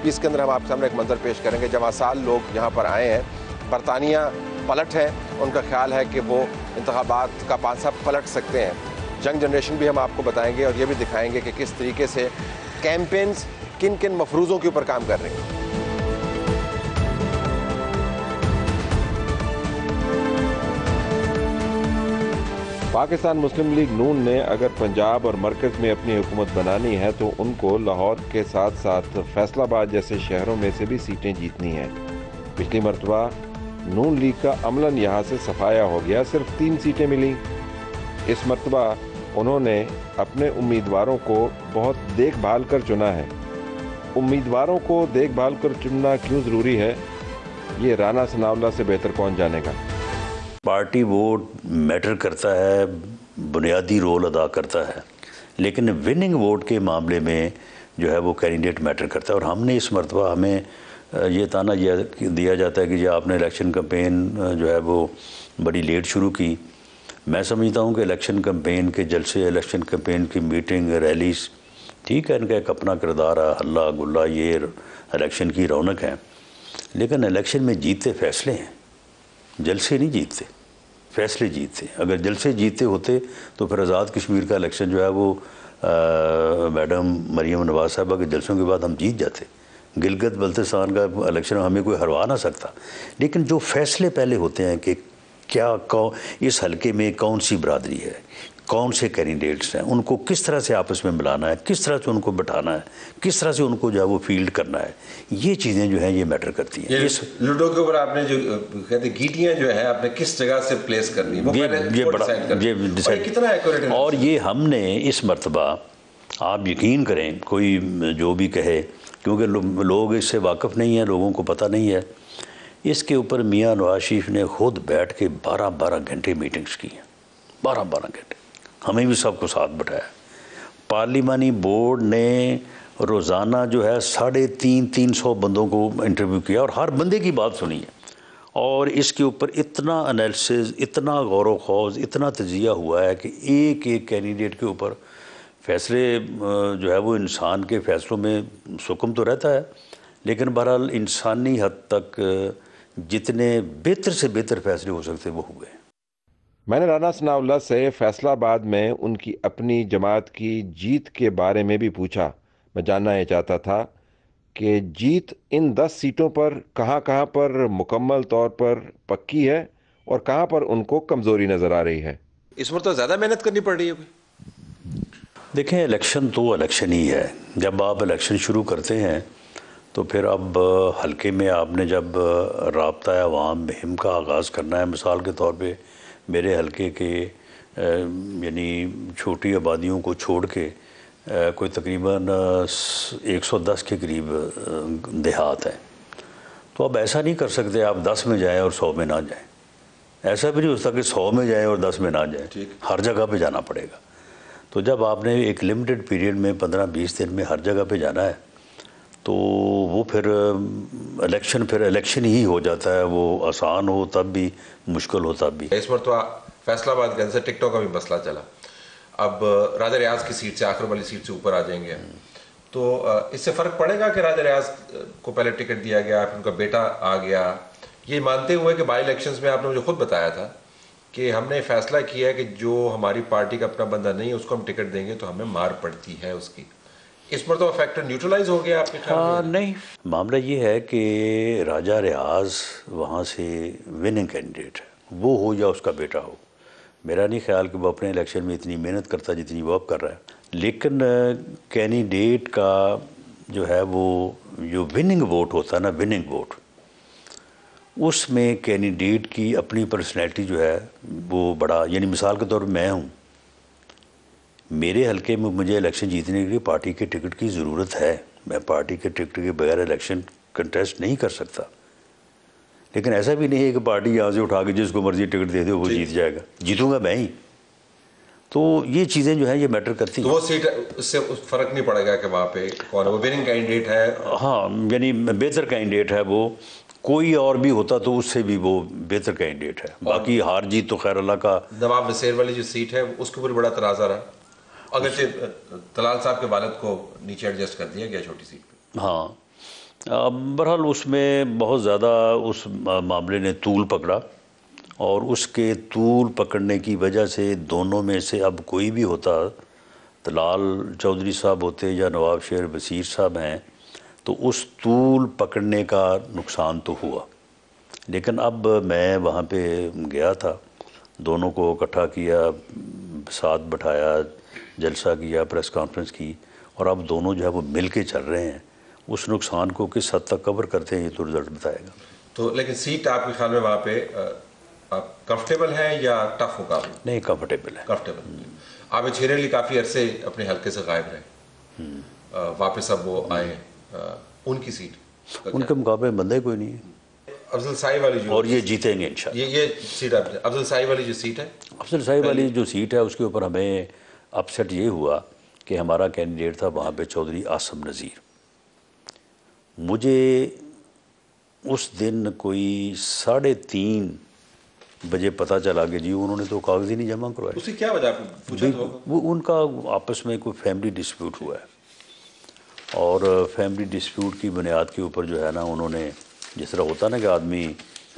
पीस के अंदर हम आपके सामने एक मंजर पेश करेंगे। जब साल लोग यहाँ पर आए हैं, बरतानिया पलट है, उनका ख्याल है कि वो इंतखाबात का पांसा पलट सकते हैं। यंग जनरेशन भी हम आपको बताएंगे और ये भी दिखाएंगे कि किस तरीके से कैंपेन्स किन किन मफरूज़ों के ऊपर काम कर रहे हैं। पाकिस्तान मुस्लिम लीग नून ने अगर पंजाब और मरकज़ में अपनी हुकूमत बनानी है तो उनको लाहौर के साथ साथ फैसलाबाद जैसे शहरों में से भी सीटें जीतनी हैं। पिछली मरतबा नून लीग का अमलन यहाँ से सफाया हो गया, सिर्फ 3 सीटें मिली। इस मरतबा उन्होंने अपने उम्मीदवारों को बहुत देखभाल कर चुना है। उम्मीदवारों को देखभाल कर चुनना क्यों ज़रूरी है, ये राना सनाउल्लाह से बेहतर कौन जानेगा। पार्टी वोट मैटर करता है, बुनियादी रोल अदा करता है, लेकिन विनिंग वोट के मामले में जो है वो कैंडिडेट मैटर करता है। और हमने इस मरतबा हमें ये ताना दिया जाता है कि जो आपने इलेक्शन कैंपेन जो है वो बड़ी लेट शुरू की। मैं समझता हूँ कि इलेक्शन कैंपेन के जलसे, इलेक्शन कैंपेन की मीटिंग, रैलीज, ठीक है, इनका एक अपना किरदार है, हल्ला गुल्ला, ये इलेक्शन की रौनक है। लेकिन इलेक्शन में जीतते फैसले हैं, जलसे नहीं जीतते, फैसले जीतते। अगर जलसे जीतते होते तो फिर आज़ाद कश्मीर का इलेक्शन जो है वो मैडम मरीम नवाज़ साहबा के जलसों के बाद हम जीत जाते। गिलगित बल्तिस्तान का इलेक्शन हमें कोई हरवा ना सकता। लेकिन जो फैसले पहले होते हैं कि क्या इस हलके में कौन सी बरादरी है, कौन से कैंडिडेट्स हैं, उनको किस तरह से आपस में मिलाना है, किस तरह से उनको बिठाना है, किस तरह से उनको जो है वो फील्ड करना है, ये चीज़ें जो हैं ये मैटर करती हैं। इस लूडो के ऊपर आपने जो कहते हैं गीटियाँ जो है आपने किस जगह से प्लेस करनी है, ये बड़ा कितना एक्यूरेट। और ये हमने इस मरतबा, आप यकीन करें, कोई जो भी कहे, क्योंकि लोग इससे वाकिफ़ नहीं हैं, लोगों को पता नहीं है, इसके ऊपर मियाँ नवाज शरीफ ने खुद बैठ के 12-12 घंटे मीटिंग्स की हैं। 12-12 घंटे हमें भी सबको साथ बिठाया। पार्लिमानी बोर्ड ने रोज़ाना जो है 350 बंदों को इंटरव्यू किया और हर बंदे की बात सुनी है। और इसके ऊपर इतना एनालिसिस, इतना गौर व खौज, इतना तजिया हुआ है कि एक एक कैंडिडेट के ऊपर फैसले जो है वो इंसान के फैसलों में सुकून तो रहता है, लेकिन बहरहाल इंसानी हद तक जितने बेहतर से बेहतर फैसले हो सकते वो हुए। मैंने राना सनाउल्लाह से फैसलाबाद में उनकी अपनी जमात की जीत के बारे में भी पूछा। मैं जानना ये चाहता था कि जीत इन 10 सीटों पर कहाँ पर मुकम्मल तौर पर पक्की है और कहाँ पर उनको कमज़ोरी नज़र आ रही है। इस पर तो ज़्यादा मेहनत करनी पड़ रही है। देखें, इलेक्शन तो इलेक्शन ही है। जब आप इलेक्शन शुरू करते हैं तो फिर अब हल्के में आपने जब राब्ता अवाम मुहिम का आगाज़ करना है, मिसाल के तौर पे मेरे हल्के के यानी छोटी आबादियों को छोड़ के कोई तकरीबन 110 के करीब देहात है, तो अब ऐसा नहीं कर सकते आप 10 में जाएं और 100 में ना जाएं। ऐसा भी नहीं हो सकता कि 100 में जाएं और 10 में ना जाएं, हर जगह पे जाना पड़ेगा। तो जब आपने एक लिमिटेड पीरियड में 15-20 दिन में हर जगह पे जाना है तो वो फिर इलेक्शन ही हो जाता है। वो आसान हो तब भी, मुश्किल हो तब भी। इस पर तो फैसलाबाद के अंदर टिकटॉक का भी मसला चला। अब राजा रियाज की सीट से, आखिर वाली सीट से ऊपर आ जाएंगे, तो इससे फ़र्क पड़ेगा कि राजा रियाज को पहले टिकट दिया गया, फिर उनका बेटा आ गया, ये मानते हुए कि बाई इलेक्शंस में आपने मुझे खुद बताया था कि हमने फैसला किया है कि जो हमारी पार्टी का अपना बंदा नहीं है उसको हम टिकट देंगे तो हमें मार पड़ती है उसकी। इस पर तो फैक्टर न्यूट्रलाइज हो गया आपके ख्याल में? नहीं, मामला ये है कि राजा रियाज वहाँ से विनिंग कैंडिडेट है, वो हो या उसका बेटा हो। मेरा नहीं ख्याल कि वो अपने इलेक्शन में इतनी मेहनत करता जितनी वो अब कर रहा है। लेकिन कैंडिडेट का जो है वो जो विनिंग वोट होता है ना, विनिंग वोट, उसमें कैंडिडेट की अपनी पर्सनैलिटी जो है वो बड़ा, यानी मिसाल के तौर पर मैं हूँ, मेरे हलके में मुझे इलेक्शन जीतने के लिए पार्टी के टिकट की ज़रूरत है, मैं पार्टी के टिकट के बगैर इलेक्शन कंटेस्ट नहीं कर सकता। लेकिन ऐसा भी नहीं है कि पार्टी यहाँ से उठा के जिसको मर्जी टिकट दे दे वो जीत जाएगा, जीतूंगा मैं ही। तो ये चीज़ें जो है ये मैटर करती हैं। तो वो सीट उससे फ़र्क नहीं पड़ेगा कि वहाँ पे कौन है, वो विनिंग कैंडिडेट है। हाँ, यानी बेहतर कैंडिडेट है वो, कोई और भी होता तो उससे भी वो बेहतर कैंडिडेट है। बाकी हार जीत तो खैर अल्लाह का। नवाब नसीर वाली जो सीट है उसके ऊपर बड़ा तनाज़ा रहा, अगरचे तलाल साहब के वालिद को नीचे एडजस्ट कर दिया गया छोटी सीट पे। हाँ, बहरहाल उसमें बहुत ज़्यादा उस मामले ने तूल पकड़ा, और उसके तूल पकड़ने की वजह से दोनों में से अब कोई भी होता, तलाल चौधरी साहब होते या नवाब शेर बशीर साहब हैं, तो उस तूल पकड़ने का नुकसान तो हुआ। लेकिन अब मैं वहाँ पे गया था, दोनों को इकट्ठा किया, साथ बैठाया, जलसा किया, प्रेस कॉन्फ्रेंस की, और अब दोनों जो है वो मिल के चल रहे हैं। उस नुकसान को किस हद तक कवर करते हैं ये तो रिजल्ट बताएगा। तो लेकिन सीट आपके ख्याल में वहाँ पे आप कंफर्टेबल हैं या टफ मुकाबला? नहीं, कंफर्टेबल है। कंफर्टेबल। आबिद शेर अली काफ़ी अरसे अपने हल्के से गायब रहे, वापस अब वो आए, उनकी सीट उनके मुकाबले बंदा ही कोई नहीं है। अफजल साई वाली जो, और ये जीतेंगे इंशाल्लाह। ये सीट अफजल साई वाली जो सीट है, अफजल साई वाली जो सीट है उसके ऊपर हमें अपसेट ये हुआ कि हमारा कैंडिडेट था वहाँ पे चौधरी आसम नज़ीर। मुझे उस दिन कोई 3:30 बजे पता चला कि जी उन्होंने तो कागज़ ही नहीं जमा करवाए। उसकी क्या वजह पूछा तो? वो उनका आपस में कोई फैमिली डिस्प्यूट हुआ है, और फैमिली डिस्प्यूट की बुनियाद के ऊपर जो है ना, उन्होंने, जिस तरह होता ना कि आदमी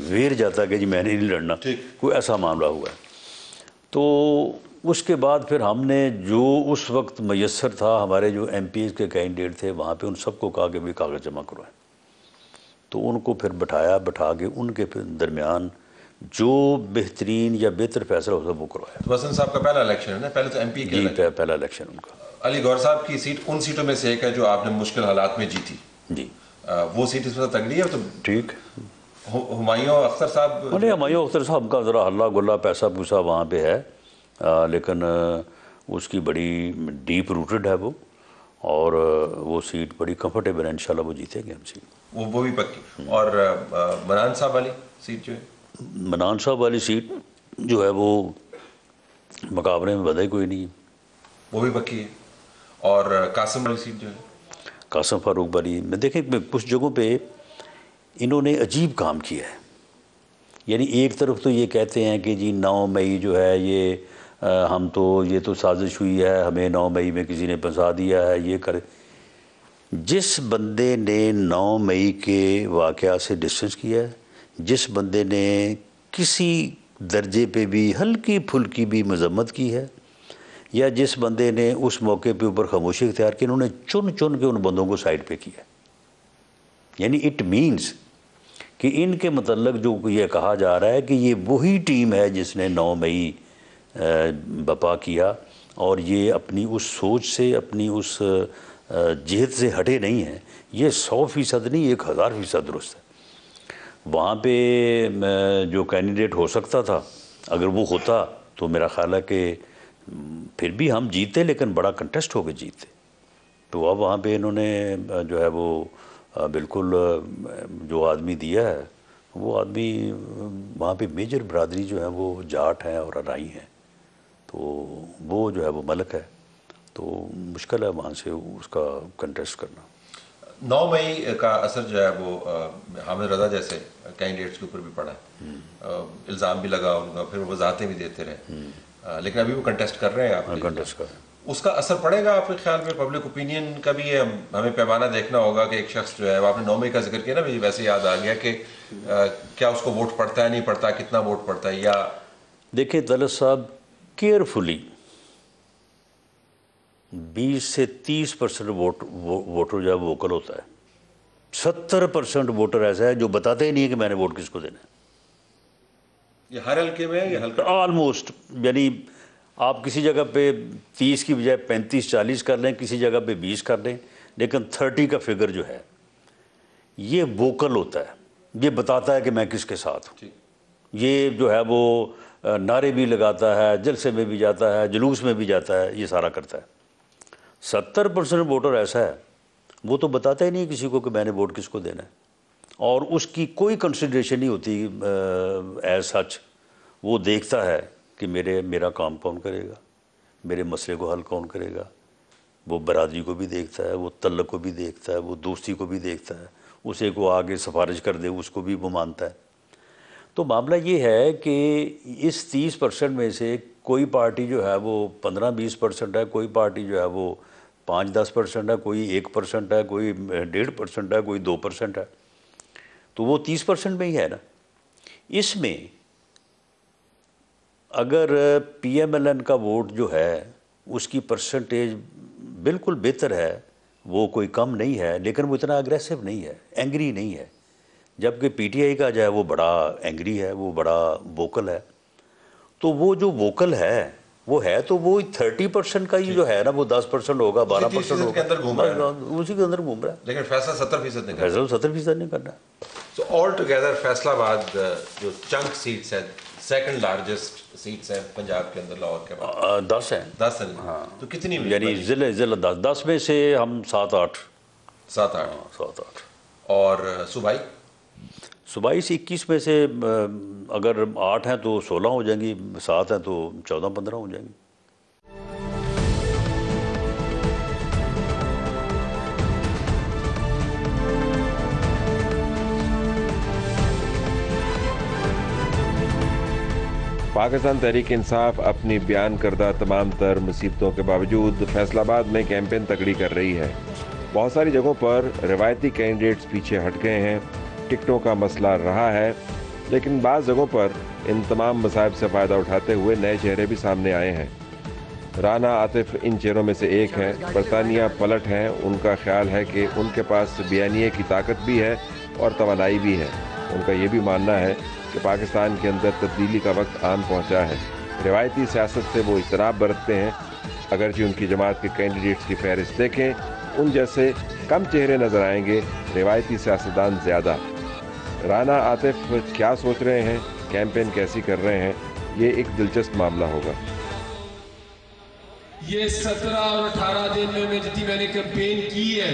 वेर जाता कि जी मैंने नहीं लड़ना, कोई ऐसा मामला हुआ है। तो उसके बाद फिर हमने जो उस वक्त मैसर था, हमारे जो MPs के कैंडिडेट थे वहाँ पे, उन सबको कहा कि भी कागज़ जमा करवाएं। तो उनको फिर बैठा के उनके फिर दरमियान जो बेहतरीन या बेहतर फैसला होता वो करवाया। तो वसन साहब का पहला इलेक्शन है ना, पहले तो MP के जी, पहला इलेक्शन उनका। अली गौर साहब की सीट उन सीटों में से एक है जो आपने मुश्किल हालात में जीती जी। वो सीट इस वक्त तगड़ी है। तो ठीक, हुमायूं अख्तर साहब, नहीं, हुमायूं अख्तर साहब का ज़रा हल्ला गुल्ला पैसा पूसा वहाँ पे है, लेकिन उसकी बड़ी डीप रूटेड है वो, और वो सीट बड़ी कंफर्टेबल है, इंशाल्लाह वो जीतेंगे हम सीट। वो भी पक्की। और मनान साहब वाली सीट जो है, मनान साहब वाली सीट जो है वो मुकाबले में बधा ही कोई नहीं है, वो भी पक्की है। और कासिम वाली सीट जो है, कासिम फारूक वाली में देखें कुछ जगहों पे इन्होंने अजीब काम किया है। यानी एक तरफ तो ये कहते हैं कि जी 9 मई जो है ये हम तो, ये तो साजिश हुई है, हमें 9 मई में किसी ने फंसा दिया है, ये कर। जिस बंदे ने 9 मई के वाक़या से डिस्टेंस किया है, जिस बंदे ने किसी दर्जे पे भी हल्की फुल्की भी मजम्मत की है, या जिस बंदे ने उस मौके पे ऊपर खामोशी इख्तियार की, इन्होंने चुन चुन के उन बंदों को साइड पे किया। यानी इट मीन्स कि इनके मतलब जो ये कहा जा रहा है कि ये वही टीम है जिसने 9 मई बपा किया, और ये अपनी उस सोच से, अपनी उस जिहद से हटे नहीं हैं। ये 100% नहीं, 1000% दुरुस्त है। वहाँ पे जो कैंडिडेट हो सकता था, अगर वो होता तो मेरा ख्याल है कि फिर भी हम जीते, लेकिन बड़ा कंटेस्ट होकर जीते। तो अब वहाँ पे इन्होंने जो है वो बिल्कुल जो आदमी दिया है, वो आदमी वहाँ पे मेजर बरादरी जो है वो जाट हैं और अराई हैं, तो वो जो है वो मलक है, तो मुश्किल है वहाँ से उसका कंटेस्ट करना। 9 मई का असर जो है वो हामिद रज़ा जैसे कैंडिडेट्स के ऊपर भी पड़ा है, इल्ज़ाम भी लगा उनका, फिर वजाहतें भी देते रहे, लेकिन अभी वो कंटेस्ट कर रहे हैं। आप कंटेस्ट कर रहे हैं, उसका असर पड़ेगा आपके ख्याल में? पब्लिक ओपिनियन का भी हमें पैमाना देखना होगा कि एक शख्स जो है, आपने 9 मई का जिक्र किया ना, मुझे वैसे याद आ गया कि क्या उसको वोट पड़ता है, नहीं पड़ता, कितना वोट पड़ता है। या देखिए तलत साहब, केयरफुली 20 से 30% वोटर जो है वोकल होता है। 70% वोटर ऐसा है जो बताते ही नहीं है कि मैंने वोट किसको देना है। ये हर हल्के में है, ये हल्का ऑलमोस्ट, यानी आप किसी जगह पे 30 की बजाय 35-40 कर लें, किसी जगह पे 20 कर लें, लेकिन 30 का फिगर जो है ये वोकल होता है। ये बताता है कि मैं किसके साथ हूँ। ये जो है वो नारे भी लगाता है, जलसे में भी जाता है, जुलूस में भी जाता है, ये सारा करता है। 70% वोटर ऐसा है वो तो बताता ही नहीं किसी को कि मैंने वोट किसको देना है, और उसकी कोई कंसिडरेशन नहीं होती एज सच। वो देखता है कि मेरा काम कौन करेगा, मेरे मसले को हल कौन करेगा। वो बरादरी को भी देखता है, वो तल्लक को भी देखता है, वो दोस्ती को भी देखता है, उसे को आगे सिफारिश कर दे उसको भी वो मानता है। तो मामला ये है कि इस 30% में से कोई पार्टी जो है वो 15-20% है, कोई पार्टी जो है वो 5-10% है, कोई 1% है, कोई 1.5% है, कोई 2% है। तो वो 30% में ही है ना। इसमें अगर PMLN का वोट जो है उसकी परसेंटेज बिल्कुल बेहतर है, वो कोई कम नहीं है, लेकिन वो इतना अग्रेसिव नहीं है, एंग्री नहीं है। जबकि PTI का जो है वो बड़ा एंग्री है, वो बड़ा वोकल है। तो वो जो वोकल है वो है तो वो 30% का ही जो है ना, वो 10% होगा, 12% होगा, उसी के अंदर घूम रहा है। लेकिन फैसला 70% नहीं, फैसला 70% नहीं करना। सो ऑल टुगेदर फैसलाबाद जो चंक सीट्स है, सेकंड लार्जेस्ट सीट्स है पंजाब के अंदर, लाहौर के बाद 10 है। 10 है। हाँ। तो कितनी यानी जिले 10 में से हम 7-8 और सूबाई से 21 में से अगर 8 हैं तो 16 हो जाएंगी, 7 हैं तो 14-15 हो जाएंगी। पाकिस्तान तहरीक इंसाफ अपनी बयान करदा तमाम तर मुसीबतों के बावजूद फैसलाबाद में कैंपेन तगड़ी कर रही है। बहुत सारी जगहों पर रवायती कैंडिडेट्स पीछे हट गए हैं, टिकटों का मसला रहा है, लेकिन बाज़ जगहों पर इन तमाम मसाइब से फ़ायदा उठाते हुए नए चेहरे भी सामने आए हैं। राना आतिफ इन चेहरों में से एक हैं। बरतानिया पलट हैं। उनका ख्याल है कि उनके पास बयानिए की ताकत भी है और तवानाई भी है। उनका ये भी मानना है कि पाकिस्तान के अंदर तब्दीली का वक्त आन पहुंचा है। रिवायती सियासत से वो इजतनाब बरतते हैं। अगरचे उनकी जमात के कैंडिडेट्स की फहरिस्त देखें, उन जैसे कम चेहरे नज़र आएंगे, रिवायती सियासतदान ज़्यादा। राना आतिफ क्या सोच रहे हैं, कैंपेन कैसी कर रहे हैं, ये एक दिलचस्प मामला होगा। ये 17 और 18 दिन में जितनी मैंने कैंपेन की है,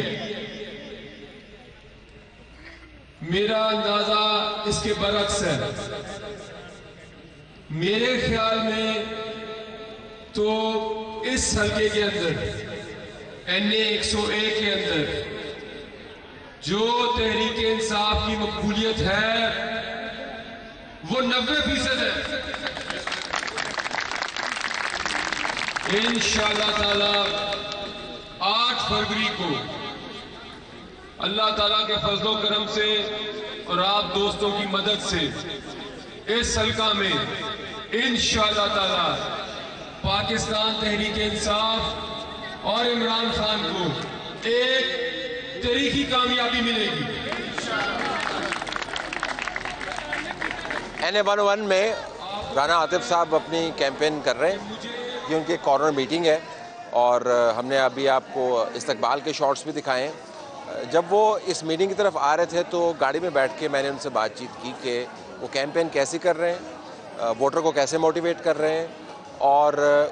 मेरा अंदाजा इसके बरक्स है। मेरे ख्याल में तो इस हल्के के अंदर NA 101 के अंदर जो तहरीक इंसाफ की मकबूलियत है वो 90% है। इंशाअल्लाह ताला 8 फरवरी को अल्लाह ताला के फजलो करम से और आप दोस्तों की मदद से इस हल्का में इंशाअल्लाह ताला पाकिस्तान तहरीक इंसाफ और इमरान खान को एक तरीकी कामयाबी मिलेगी। NA 101 में राना आतिफ साहब अपनी कैंपेन कर रहे हैं। ये उनकी कॉर्नर मीटिंग है और हमने अभी आपको इस्तकबाल के शॉट्स भी दिखाए हैं। जब वो इस मीटिंग की तरफ आ रहे थे तो गाड़ी में बैठ के मैंने उनसे बातचीत की कि वो कैंपेन कैसी कर रहे हैं, वोटर को कैसे मोटिवेट कर रहे हैं और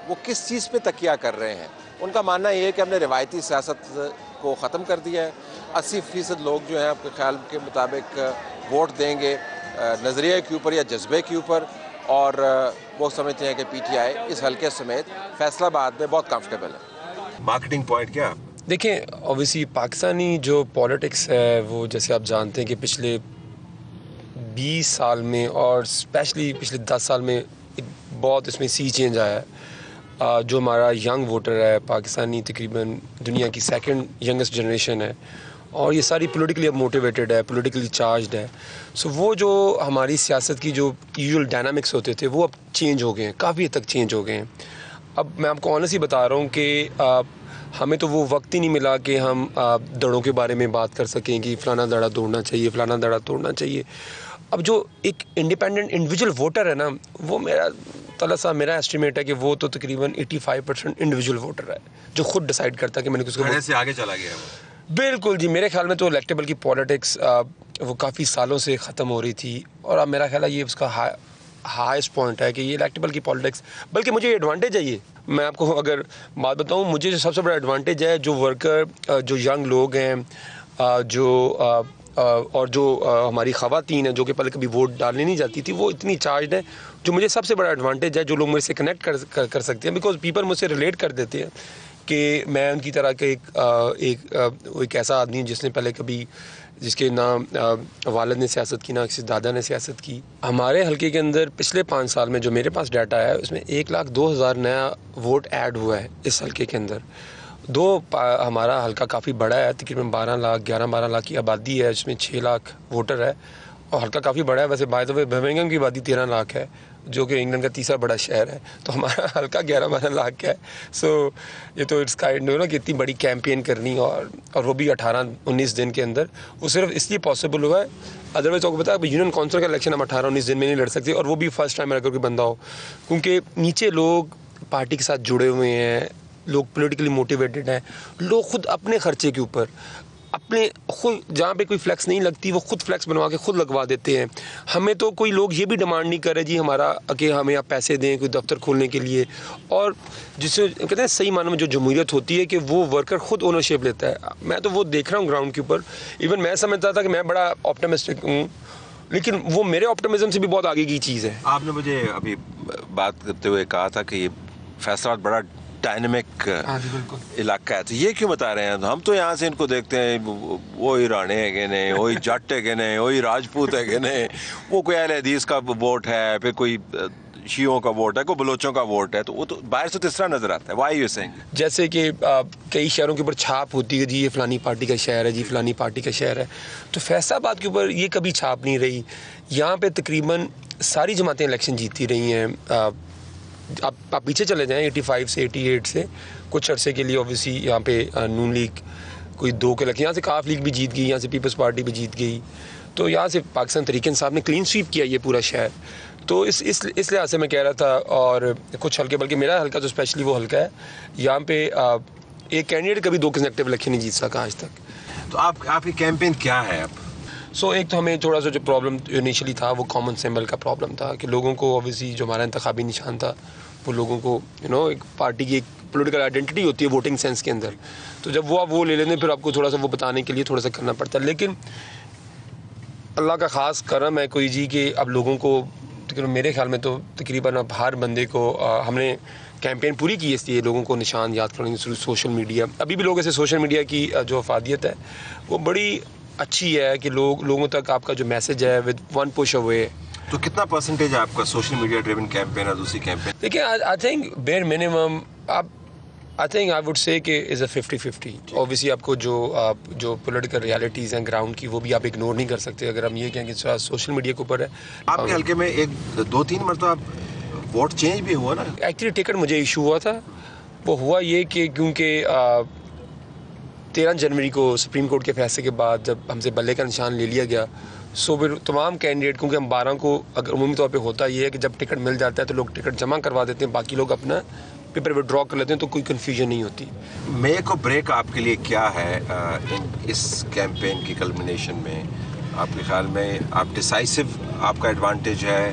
वो किस चीज़ पे तकिया कर रहे हैं। उनका मानना ये है कि हमने रिवायती सियासत को ख़त्म कर दिया है। 80% लोग जो हैं आपके ख्याल के मुताबिक वोट देंगे नज़रिए के ऊपर या जज्बे के ऊपर, और वो समझते हैं कि PTI इस हल्के समेत फैसलाबाद में बहुत कंफर्टेबल है। मार्केटिंग पॉइंट क्या? देखें, ऑब्वियसली पाकिस्तानी जो पॉलिटिक्स है वो जैसे आप जानते हैं कि पिछले 20 साल में और स्पेशली पिछले 10 साल में बहुत इसमें सी चेंज आया है। जो हमारा यंग वोटर है पाकिस्तानी तकरीबन दुनिया की सेकंड यंगेस्ट जनरेशन है और ये सारी पॉलिटिकली अब मोटिवेटेड है, पॉलिटिकली चार्ज्ड है। सो वो जो हमारी सियासत की जो यूजुअल डायनामिक्स होते थे वो अब चेंज हो गए हैं, काफ़ी हद तक चेंज हो गए हैं। अब मैं आपको ऑनेस्टली बता रहा हूँ कि हमें तो वो वक्त ही नहीं मिला कि हम दड़ों के बारे में बात कर सकें कि फ़लाना दड़ा तोड़ना चाहिए, फ़लाना दड़ा तोड़ना चाहिए। अब जो एक इंडिपेंडेंट इंडिविजुअल वोटर है ना, वो मेरा एस्टिमेट है कि वो तो तकरीबन 85% इंडिविजुअल वोटर है जो खुद डिसाइड करता है कि मैंने किसको से आगे चला गया। बिल्कुल जी, मेरे ख्याल में तो इलेक्टेबल की पॉलिटिक्स वो काफ़ी सालों से ख़त्म हो रही थी, और अब मेरा ख्याल है ये उसका हाईएस्ट पॉइंट है कि ये इलेक्टेबल की पॉलिटिक्स, बल्कि मुझे एडवांटेज है ये। मैं आपको अगर बात बताऊं, मुझे जो सबसे बड़ा एडवांटेज है, जो वर्कर, जो यंग लोग हैं, और जो हमारी ख़वातीन हैं जो कि पहले कभी वोट डालने नहीं जाती थी, वो इतनी चार्ज है, जो मुझे सबसे बड़ा एडवांटेज है। जो लोग मुझसे कनेक्ट कर सकते हैं, बिकॉज पीपल मुझसे रिलेट कर देते हैं कि मैं उनकी तरह के एक ऐसा आदमी हूँ जिसने पहले कभी, जिसके ना वालिद ने सियासत की, ना किसी दादा ने सियासत की। हमारे हलके के अंदर पिछले 5 साल में जो मेरे पास डाटा है, उसमें 1,02,000 नया वोट ऐड हुआ है इस हलके के अंदर। हमारा हलका काफ़ी बड़ा है, तकरीबन 11-12 लाख की आबादी है, जिसमें 6 लाख वोटर है, और हलका काफ़ी बड़ा है। वैसे बाय द वे बर्मिंघम की आबादी 13 लाख है, जो कि इंग्लैंड का तीसरा बड़ा शहर है, तो हमारा हल्का 11-12 लाख का है। सो ये तो इट्स काइंड ना कि इतनी बड़ी कैंपेन करनी, और वो भी 18-19 दिन के अंदर, वो सिर्फ इसलिए पॉसिबल हुआ है। अदरवाइज आपको पता है यूनियन काउंसिल का इलेक्शन हम 18-19 दिन में नहीं लड़ सकते, और वो भी फर्स्ट टाइम अगर कोई बंदा हो, क्योंकि नीचे लोग पार्टी के साथ जुड़े हुए हैं, लोग पोलिटिकली मोटिवेटेड हैं, लोग खुद अपने खर्चे के ऊपर अपने खुद, जहाँ पे कोई फ्लैक्स नहीं लगती वो खुद फ्लैक्स बनवा के खुद लगवा देते हैं। हमें तो कोई लोग ये भी डिमांड नहीं कर रहे जी हमारा कि हमें आप पैसे दें कोई दफ्तर खोलने के लिए, और जिससे कहते हैं सही मानों में जो जमहूरियत होती है कि वो वर्कर खुद ओनरशिप लेता है। मैं तो वो देख रहा हूँ ग्राउंड के ऊपर। इवन मैं समझता था कि मैं बड़ा ऑप्टिमिस्टिक हूँ, लेकिन वो मेरे ऑप्टिमिज्म से भी बहुत आगे की चीज़ है। आपने मुझे अभी बात करते हुए कहा था कि ये फैसलाबाद बड़ा डायनेमिक इलाका है, तो ये क्यों बता रहे हैं? हम तो यहाँ से इनको देखते हैं, वो ईरानी है कि नहीं, वही जट है कि नहीं, वही राजपूत है कि नहीं, वो कोई अहले हदीस का वोट है, फिर कोई शियों का वोट है, कोई बलोचों का वोट है, तो वो तो बाहर से तीसरा नजर आता है। Why you saying? जैसे कि कई शहरों के ऊपर छाप होती है जी ये फलानी पार्टी का शहर है, जी फलानी पार्टी का शहर है, तो फैसलाबाद के ऊपर ये कभी छाप नहीं रही। यहाँ पे तकरीबन सारी जमातें इलेक्शन जीतती रही हैं। आप पीछे चले जाएं 85 से 88 से कुछ अरसे के लिए ऑब्वियसली यहाँ पे नून लीग कोई 2 के इलेक्शन, यहाँ से काफ लीग भी जीत गई, यहाँ से पीपल्स पार्टी भी जीत गई, तो यहाँ से पाकिस्तान तहरीक इंसाफ ने क्लीन स्वीप किया ये पूरा शहर। तो इस लिहाज से मैं कह रहा था, और कुछ हल्के, बल्कि मेरा हल्का तो स्पेशली वो हल्का है, यहाँ पे एक कैंडिडेट कभी 2 कंसेक्टिव इलेक्शन नहीं जीत सका आज तक। तो आपकी कैंपेन क्या है अब? एक तो हमें थोड़ा सा जो प्रॉब्लम इनिशियली था वो कॉमन सिंबल का प्रॉब्लम था कि लोगों को ऑब्वियसली जो हमारा इंतखाबी निशान था वो लोगों को एक पार्टी की एक पॉलिटिकल आइडेंटिटी होती है वोटिंग सेंस के अंदर, तो जब वो आप वो ले लेते फिर आपको थोड़ा सा वो बताने के लिए थोड़ा सा करना पड़ता है। लेकिन अल्लाह का ख़ास करम है कोई जी कि अब लोगों को मेरे ख्याल में तो तकरीबन अब हर बंदे को हमने कैंपेन पूरी की इसलिए लोगों को निशान याद करेंगे थ्रू सोशल मीडिया। अभी भी लोग ऐसे सोशल मीडिया की जो अफादियत है वो बड़ी अच्छी है कि लोगों तक आपका जो मैसेज है विद 1 पुश अवे। तो कितना परसेंटेज है आपका सोशल मीडिया ड्रिवन कैंपेन और दूसरी कैंपेन? देखिए I think bare minimum I would say कि इज़ अ 50-50। ऑब्वियसली आपको जो पॉलिटिकल रियलिटीज़ हैं ग्राउंड की वो भी आप इग्नोर नहीं कर सकते। अगर हम ये कहें कि सोशल मीडिया के ऊपर है, आपके हल्के में 1-2-3 मरतबा वोट चेंज भी हुआ ना? एक्चुअली टिकट मुझे इशू हुआ था, वो हुआ ये कि क्योंकि 13 जनवरी को सुप्रीम कोर्ट के फैसले के बाद जब हमसे बल्ले का निशान ले लिया गया, सो फिर तमाम कैंडिडेट, क्योंकि हम 12 को अगर उमूमी तौर पे होता ये है कि जब टिकट मिल जाता है तो लोग टिकट जमा करवा देते हैं, बाकी लोग अपना पेपर विड्रॉ कर लेते हैं, तो कोई कन्फ्यूजन नहीं होती। मेक और ब्रेक आपके लिए क्या है इस कैंपेन की कल्मिनेशन में? आपके ख्याल में आप डिसाइसिव, आपका एडवांटेज है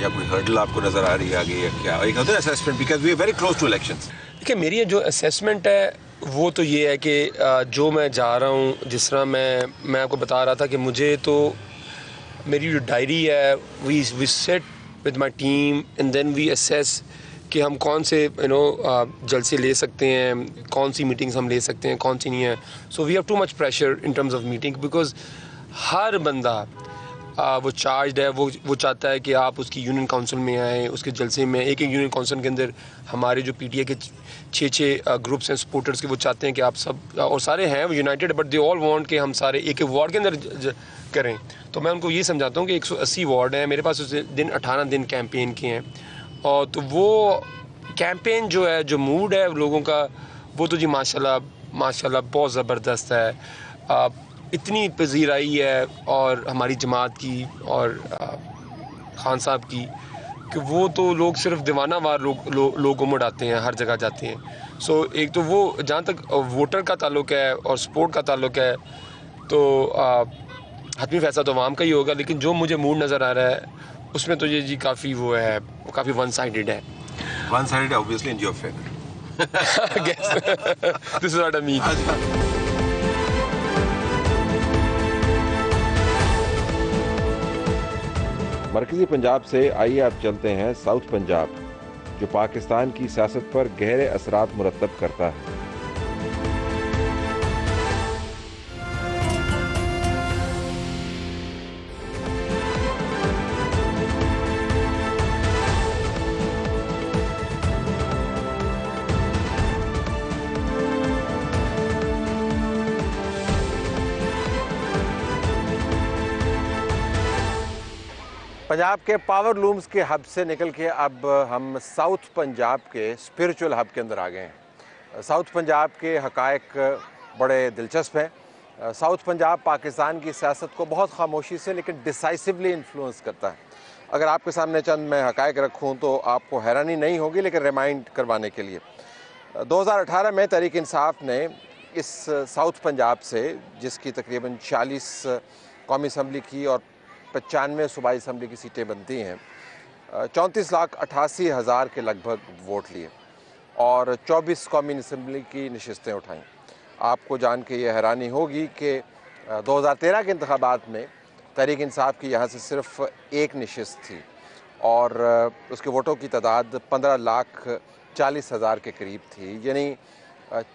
या कोई हर्डल आपको नज़र आ रही है आगे, या क्या एक होता है assessment, because we are very close to elections? देखिए मेरी जो असेसमेंट है वो तो ये है कि जो मैं जा रहा हूँ, जिस तरह मैं आपको बता रहा था कि मुझे तो मेरी जो डायरी है we set with my team and then we assess कि हम कौन से जलसे ले सकते हैं, कौन सी मीटिंग्स हम ले सकते हैं, कौन सी नहीं है। So we have to much pressure in terms of meeting, because हर बंदा वो चार्ज है, वो चाहता है कि आप उसकी यूनियन काउंसिल में आएँ, उसके जलसे में। एक यूनियन काउंसिल के अंदर हमारे जो PTI के 6 ग्रुप्स हैं सपोर्टर्स के, वो चाहते हैं कि आप सब, और सारे हैं वो United, but they all want कि हम सारे एक वार्ड के अंदर करें। तो मैं उनको ये समझाता हूँ कि 180 वार्ड हैं मेरे पास, उस दिन 18 दिन कैंपेन के हैं, और तो वो कैंपेन जो है, जो मूड है लोगों का, वो तो जी माशाल्लाह बहुत ज़बरदस्त है। इतनी पजीराई है और हमारी जमात की और खान साहब की कि वो तो लोग सिर्फ दीवाना वार लोग उमड़ आते हैं, हर जगह जाते हैं। सो एक तो वो जहाँ तक वोटर का ताल्लुक है और सपोर्ट का ताल्लुक है, तो हतमी फैसला तो आवाम का ही होगा, लेकिन जो मुझे मूड नज़र आ रहा है उसमें तो ये जी काफ़ी वो है, काफ़ी वन साइडेड है। One sided obviously in your favour. This is what I mean. मरकजी पंजाब से आइए आप चलते हैं साउथ पंजाब, जो पाकिस्तान की सियासत पर गहरे असरात मुरतब करता है। पंजाब के पावर लूम्स के हब से निकल के अब हम साउथ पंजाब के स्पिरिचुअल हब के अंदर आ गए हैं। साउथ पंजाब के हकायक बड़े दिलचस्प हैं। साउथ पंजाब पाकिस्तान की सियासत को बहुत खामोशी से लेकिन डिसाइसिवली इन्फ्लुएंस करता है। अगर आपके सामने चंद मैं हकायक रखूं तो आपको हैरानी नहीं होगी, लेकिन रिमाइंड करवाने के लिए 2018 में तहरीक इंसाफ ने इस साउथ पंजाब से, जिसकी तकरीबन 40 कौमी असम्बली की और 95 सूबाई असम्बली की सीटें बनती हैं, 34,88,000 के लगभग वोट लिए और 24 कौमी असम्बली की नशिस्तें उठाईं। आपको जान के ये हैरानी होगी कि 2013 के इंतखाबात में तहरीक इंसाफ की यहाँ से सिर्फ एक नशिस्त थी और उसके वोटों की तादाद 15,40,000 के करीब थी। यानी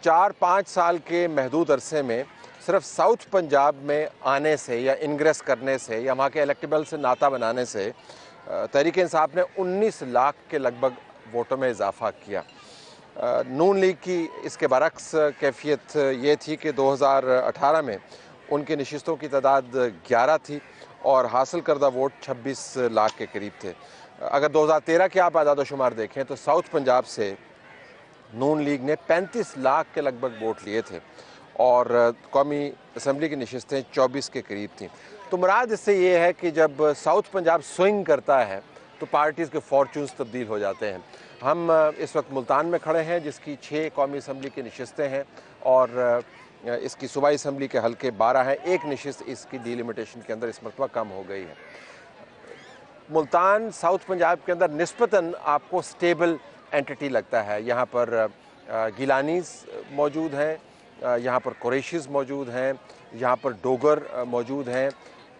4-5 साल के महदूद अरसे में सिर्फ साउथ पंजाब में आने से या इंग्रेस करने से या वहाँ के इलेक्टेबल से नाता बनाने से तहरीक इंसाफ ने 19 लाख के लगभग वोटों में इजाफा किया। नून लीग की इसके बरक्स कैफियत ये थी कि 2018 में उनकी नशिस्तों की तादाद 11 थी और हासिल करदा वोट 26 लाख के करीब थे। अगर 2013 के आप आदाद शुमार देखें तो साउथ पंजाब से नून लीग ने 35 लाख के लगभग वोट लिए थे और कौमी असम्बली की नशिस्तें 24 के करीब थीं। तो मुराद इससे ये है कि जब साउथ पंजाब स्विंग करता है तो पार्टीज़ के फॉर्चून्स तब्दील हो जाते हैं। हम इस वक्त मुल्तान में खड़े हैं, जिसकी 6 कौमी असम्बली की नशिस्तें हैं और इसकी सूबाई असम्बली के हल्के 12 हैं। एक नशिस्त इसकी डिलिमिटेशन के अंदर इस मरतबा कम हो गई है। मुल्तान साउथ पंजाब के अंदर निस्बतन आपको स्टेबल एंटिटी लगता है। यहाँ पर गिलानीज़ मौजूद हैं, यहाँ पर कुरैशीज़ मौजूद हैं, यहाँ पर डोगर मौजूद हैं।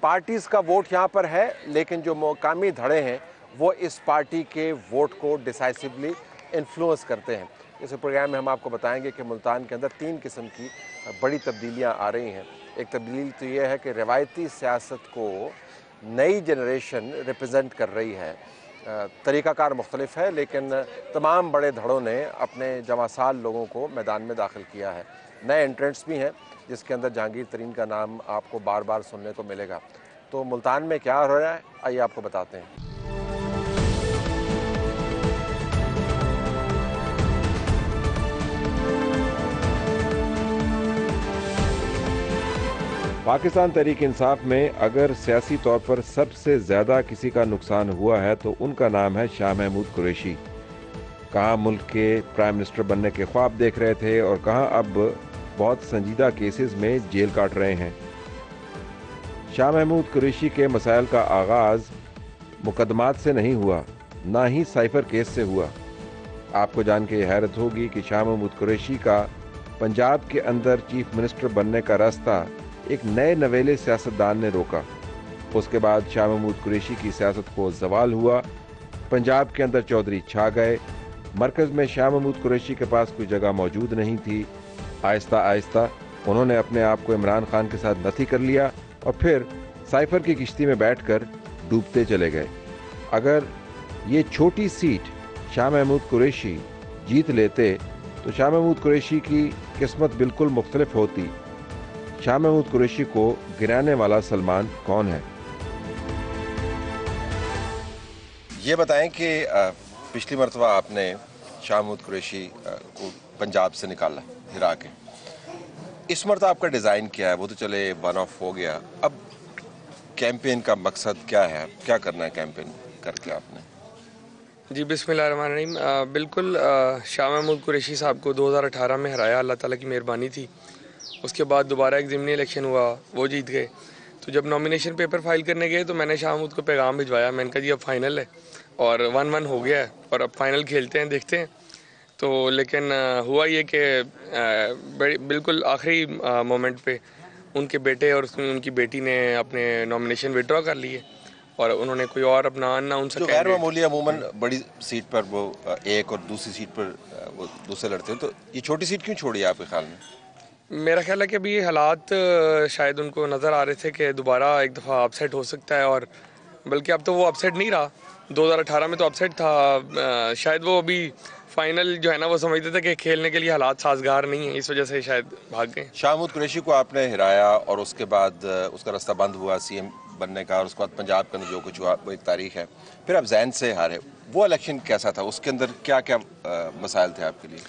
पार्टीज़ का वोट यहाँ पर है, लेकिन जो मकामी धड़े हैं वो इस पार्टी के वोट को डिसाइसिवली इन्फ्लुएंस करते हैं। इस प्रोग्राम में हम आपको बताएंगे कि मुल्तान के अंदर 3 किस्म की बड़ी तब्दीलियाँ आ रही हैं। एक तब्दीली तो ये है कि रवायती सियासत को नई जनरेशन रिप्रेजेंट कर रही है। तरीक़ाकार मुख्तलिफ है, लेकिन तमाम बड़े धड़ों ने अपने जवासाल लोगों को मैदान में दाखिल किया है। नए एंट्रेंट्स भी हैं, जिसके अंदर जहांगीर तरीन का नाम आपको बार बार सुनने को मिलेगा। तो मुल्तान में क्या हो रहा है, आइए आपको बताते हैं। पाकिस्तान तहरीक इंसाफ में अगर सियासी तौर पर सबसे ज़्यादा किसी का नुकसान हुआ है तो उनका नाम है शाह महमूद कुरैशी। कहाँ मुल्क के प्राइम मिनिस्टर बनने के ख्वाब देख रहे थे और कहाँ अब बहुत संजीदा केसेस में जेल काट रहे हैं। शाह महमूद कुरैशी के मसाइल का आगाज़ मुकदमात से नहीं हुआ, ना ही साइफर केस से हुआ। आपको जान के हैरत होगी कि शाह महमूद कुरैशी का पंजाब के अंदर चीफ मिनिस्टर बनने का रास्ता एक नए नवेले सियासतदान ने रोका। उसके बाद शाह महमूद कुरैशी की सियासत को जवाल हुआ, पंजाब के अंदर चौधरी छा गए। मरकज़ में शाह महमूद कुरैशी के पास कोई जगह मौजूद नहीं थी। आहिस्ता आहिस्ता उन्होंने अपने आप को इमरान खान के साथ नथी कर लिया और फिर साइफर की किश्ती में बैठकर डूबते चले गए। अगर ये छोटी सीट शाह महमूद कुरैशी जीत लेते तो शाह महमूद कुरैशी की किस्मत बिल्कुल मुख्तलिफ होती। शाह महमूद कुरैशी को गिराने वाला सलमान कौन है? ये बताएं कि पिछली मरतबा आपने शाह महमूद कुरैशी को पंजाब से निकाला हिरा के, इस मरतबा आपका डिज़ाइन क्या है? वो तो चले वन ऑफ हो गया, अब कैंपेन का मकसद क्या है? क्या करना है कैंपेन करके आपने? जी बिस्मिल्लाहिर्रहमानिर्रहीम। बिल्कुल शाह महमूद कुरैशी साहब को 2018 में हराया, अल्लाह ताला की मेहरबानी थी। उसके बाद दोबारा एक ज़िमनी इलेक्शन हुआ, वो जीत गए। तो जब नॉमिनेशन पेपर फाइल करने गए तो मैंने शाह महमूद को पैगाम भिजवाया, मैंने कहा जी अब फाइनल है और 1-1 हो गया है और अब फाइनल खेलते हैं, देखते हैं। तो लेकिन हुआ ये कि बिल्कुल आखिरी मोमेंट पे उनके बेटे और उनकी बेटी ने अपने नॉमिनेशन विड्रॉ कर लिए और उन्होंने कोई और अपना अनाउंस जो गैर मामूली अमूमन बड़ी सीट पर वो एक और दूसरी सीट पर वो दूसरे लड़ते हैं, तो ये छोटी सीट क्यों छोड़ी आपके ख्याल में? मेरा ख्याल है कि अभी हालात शायद उनको नज़र आ रहे थे कि दोबारा एक दफ़ा अपसेट हो सकता है, और बल्कि अब तो वो अपसेट नहीं रहा, 2018 में तो अपसेट था। शायद वो अभी फाइनल जो है ना वो समझते थे कि खेलने के लिए हालात साजगार नहीं है, इस वजह से शायद भाग गए। शाह महमूद कुरैशी को आपने हिराया और उसके बाद उसका रास्ता बंद हुआ सीएम बनने का, और उसके बाद पंजाब के अंदर जो कुछ हुआ वो एक तारीख है। फिर आप जैन से हारे, वो इलेक्शन कैसा था? उसके अंदर क्या क्या मसाइल थे आपके लिए?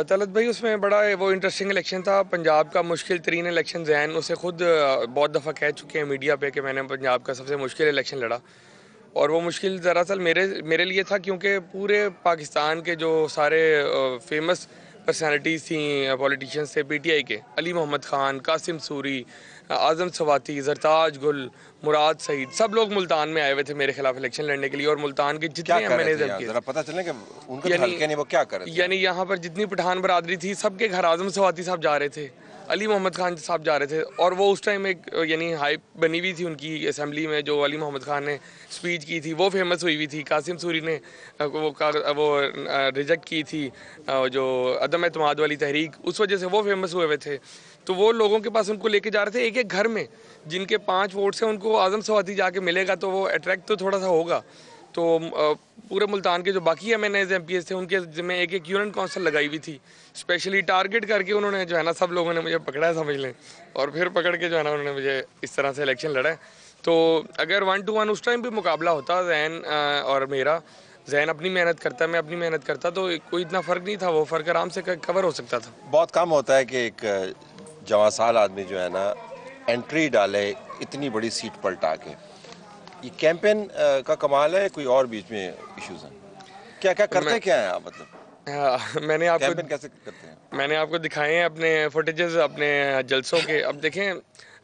तलत भाई उसमें बड़ा वो इंटरेस्टिंग इलेक्शन था। पंजाब का मुश्किल तरीन इलेक्शन जैन उसे खुद बहुत दफ़ा कह चुके हैं मीडिया पे कि मैंने पंजाब का सबसे मुश्किल इलेक्शन लड़ा, और वो मुश्किल दरअसल मेरे लिए था क्योंकि पूरे पाकिस्तान के जो सारे फेमस पर्सनालिटीज़ थी, पॉलिटिशियंस थे पीटीआई के, अली मोहम्मद ख़ान, कासिम सूरी, आज़म सवाती, जरताज गुल, मुराद सईद, सब लोग मुल्तान में आए हुए थे मेरे खिलाफ इलेक्शन लड़ने के लिए। और मुल्तान के जितने एमएनए जरा पता चले कि उनके हल्के नहीं वो क्या कर रहे थे। यानी यहाँ पर जितनी पठान बरादरी थी सबके घर आज़म सवाती साहब जा रहे थे, अली मोहम्मद ख़ान साहब जा रहे थे, और वो उस टाइम एक यानी हाइप बनी हुई थी उनकी असेंबली में, जो अली मोहम्मद ख़ान ने स्पीच की थी वो फेमस हुई हुई थी। कासिम सूरी ने वो रिजेक्ट की थी जो अदम एतमाद वाली तहरीक, उस वजह से वो फेमस हुए हुए थे। तो वो लोगों के पास उनको लेके जा रहे थे, एक एक घर में जिनके 5 वोट से उनको आज़म सवाती जाके मिलेगा तो वो अट्रैक्ट तो थोड़ा सा होगा। तो पूरे मुल्तान के जो बाकी एमएनएज एमपीएस थे उनके जिम्मे एक एक यूनियन काउंसिल लगाई हुई थी, स्पेशली टारगेट करके उन्होंने जो है ना सब लोगों ने मुझे पकड़ा है समझ लें, और फिर पकड़ के जो है ना उन्होंने मुझे इस तरह से इलेक्शन लड़ा है। तो अगर 1-1 उस टाइम भी मुकाबला होता जैन और मेरा, जैन अपनी मेहनत करता, मैं अपनी मेहनत करता, तो कोई इतना फ़र्क नहीं था, वो फ़र्क आराम से कवर हो सकता था। बहुत कम होता है कि एक जवां साल आदमी जो है ना एंट्री डाले इतनी बड़ी सीट पलटा के। ये कैंपेन का कमाल है, कोई और बीच में इश्यूज हैं? क्या क्या करते क्या हैं आप? मतलब मैंने आपको कैंपेन कैसे करते हैं? मैंने आपको दिखाए हैं अपने फुटेजेस अपने जलसों के। अब देखें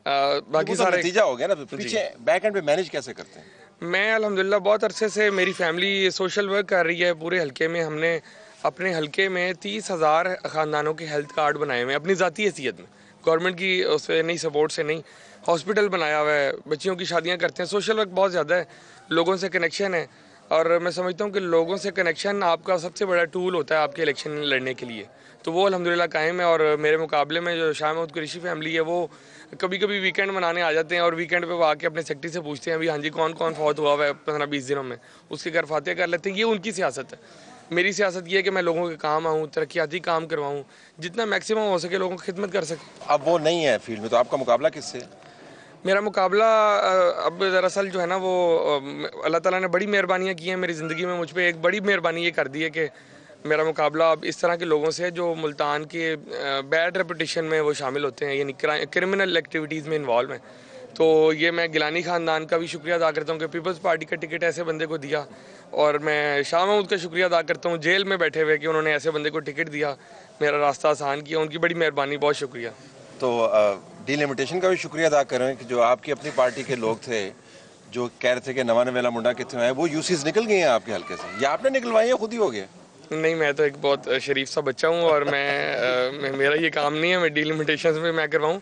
बाकी तो सारे नतीजा हो गया ना, पीछे बैक एंड पे मैनेज कैसे करते हैं? मैं अल्हम्दुलिल्लाह बहुत अरसे से मेरी फैमिली सोशल वर्क कर रही है पूरे हलके में। हमने अपने हलके में 30,000 ख़ानदानों के हेल्थ कार्ड बनाए हुए अपनी ज़ाती हैसियत में, गवर्नमेंट की उससे नहीं, सपोर्ट से नहीं। हॉस्पिटल बनाया हुआ है, बच्चियों की शादियां करते हैं, सोशल वर्क बहुत ज़्यादा है, लोगों से कनेक्शन है, और मैं समझता हूँ कि लोगों से कनेक्शन आपका सबसे बड़ा टूल होता है आपके इलेक्शन लड़ने के लिए। तो वो अल्हम्दुलिल्लाह कायम है। और मेरे मुकाबले में जो शाह महमूद कुरैशी फैमिली है वो कभी कभी वीकेंड मनाने आ जाते हैं, और वीकेंड पे वो आके अपने सेक्रेटरी से पूछते हैं अभी हाँ जी कौन कौन फौत हुआ है 15-20 दिनों में, उसके घर फातिहा कर लेते हैं। ये उनकी सियासत है। मेरी सियासत ये है कि मैं लोगों के काम आऊँ, तरक्याती काम करवाऊँ, जितना मैक्सिमम हो सके लोगों की खिदमत कर सके। अब वो नहीं है फील्ड में, तो आपका मुकाबला किससे? मेरा मुकाबला अब दरअसल जो है ना वो अल्लाह ताला ने बड़ी मेहरबानियाँ की हैं मेरी ज़िंदगी में, मुझ पर एक बड़ी मेहरबानी ये कर दी है कि मेरा मुकाबला अब इस तरह के लोगों से है जो मुल्तान के बैड रेपुटेशन में वो शामिल होते हैं, यानी क्रिमिनल एक्टिविटीज़ में इन्वॉल्व हैं। तो ये मैं गिलानी ख़ानदान का भी शुक्रिया अदा करता हूँ कि पीपल्स पार्टी का टिकट ऐसे बंदे को दिया, और मैं शाह महमूद का शुक्रिया अदा करता हूँ जेल में बैठे हुए कि उन्होंने ऐसे बंदे को टिकट दिया, मेरा रास्ता आसान किया, उनकी बड़ी मेहरबानी, बहुत शुक्रिया। तो डिलिमिटेशन का भी शुक्रिया अदा करें कि जो आपकी अपनी पार्टी के लोग थे जो कह रहे थे कि नवा नवेला मुंडा कितने हैं, वो यूसीज निकल गए हैं आपके हल्के से, या आपने निकलवाई है खुद ही हो गया? नहीं, मैं तो एक बहुत शरीफ सा बच्चा हूँ, और मैं मेरा ये काम नहीं है मैं डिलिमिटेशन में मैं करवाऊँ,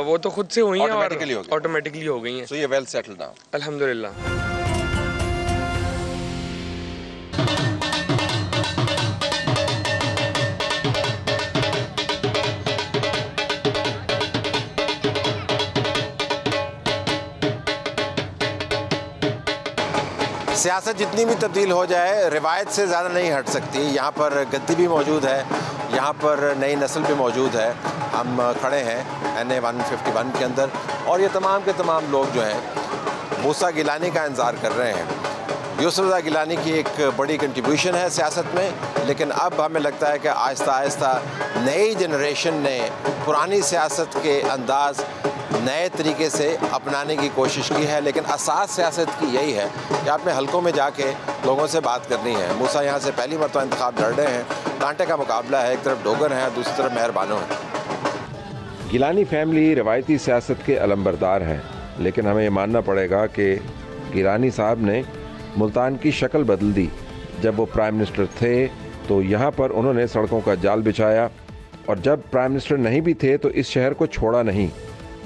वो तो खुद से हुई हैं और ऑटोमेटिकली हो गई हैं। सो ये वेल सेटल्ड नाउ अल्हम्दुलिल्लाह। सियासत जितनी भी तब्दील हो जाए रिवायत से ज़्यादा नहीं हट सकती। यहाँ पर गद्दी भी मौजूद है, यहाँ पर नई नस्ल भी मौजूद है। हम खड़े हैं NA 151 के अंदर, और ये तमाम के तमाम लोग जो हैं मूसा गिलानी का इंतज़ार कर रहे हैं। यूसुफ रज़ा गिलानी की एक बड़ी कंट्रीब्यूशन है सियासत में, लेकिन अब हमें लगता है कि आहिस्ता आहिस्ता नई जनरेशन ने पुरानी सियासत के अंदाज़ नए तरीके से अपनाने की कोशिश की है। लेकिन असास सियासत की यही है कि आपने हलकों में जाके लोगों से बात करनी है। मूसा यहाँ से पहली मरतबा इंतखाब लड़ रहे हैं, कांटे का मुकाबला है, एक तरफ डोगर है, दूसरी तरफ मेहरबानों है। गिलानी फैमिली रवायती सियासत के अलंबरदार हैं, लेकिन हमें ये मानना पड़ेगा कि गिलानी साहब ने मुल्तान की शक्ल बदल दी। जब वो प्राइम मिनिस्टर थे तो यहाँ पर उन्होंने सड़कों का जाल बिछाया, और जब प्राइम मिनिस्टर नहीं भी थे तो इस शहर को छोड़ा नहीं।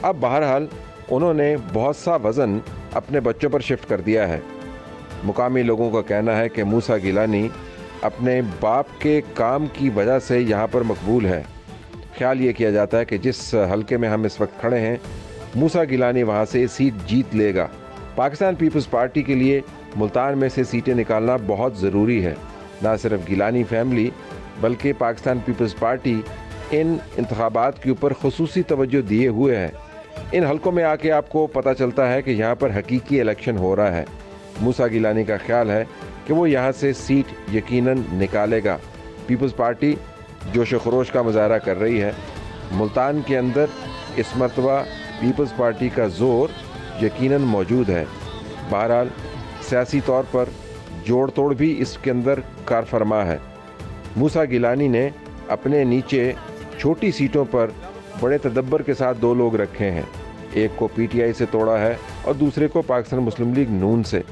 अब बहरहाल उन्होंने बहुत सा वज़न अपने बच्चों पर शिफ्ट कर दिया है। मुकामी लोगों का कहना है कि मूसा गिलानी अपने बाप के काम की वजह से यहाँ पर मकबूल है। ख्याल ये किया जाता है कि जिस हलके में हम इस वक्त खड़े हैं, मूसा गिलानी वहाँ से सीट जीत लेगा। पाकिस्तान पीपल्स पार्टी के लिए मुल्तान में से सीटें निकालना बहुत ज़रूरी है। ना सिर्फ गिलानी फैमिली बल्कि पाकिस्तान पीपल्स पार्टी इन इंतखाबात के ऊपर खुसूसी तवज्जो दिए हुए है। इन हलकों में आके आपको पता चलता है कि यहाँ पर हकीकी इलेक्शन हो रहा है। मूसा गिलानी का ख्याल है कि वो यहाँ से सीट यकीनन निकालेगा। पीपल्स पार्टी जोश खरोश का मुजाहरा कर रही है। मुल्तान के अंदर इस मरतबा पीपल्स पार्टी का ज़ोर यकीनन मौजूद है। बहरहाल सियासी तौर पर जोड़ तोड़ भी इसके अंदर कार फरमा है। मूसा गिलानी ने अपने नीचे छोटी सीटों पर बड़े तदब्बर के साथ 2 लोग रखे हैं। एक को पीटीआई से तोड़ा है और दूसरे को पाकिस्तान मुस्लिम लीग नून से।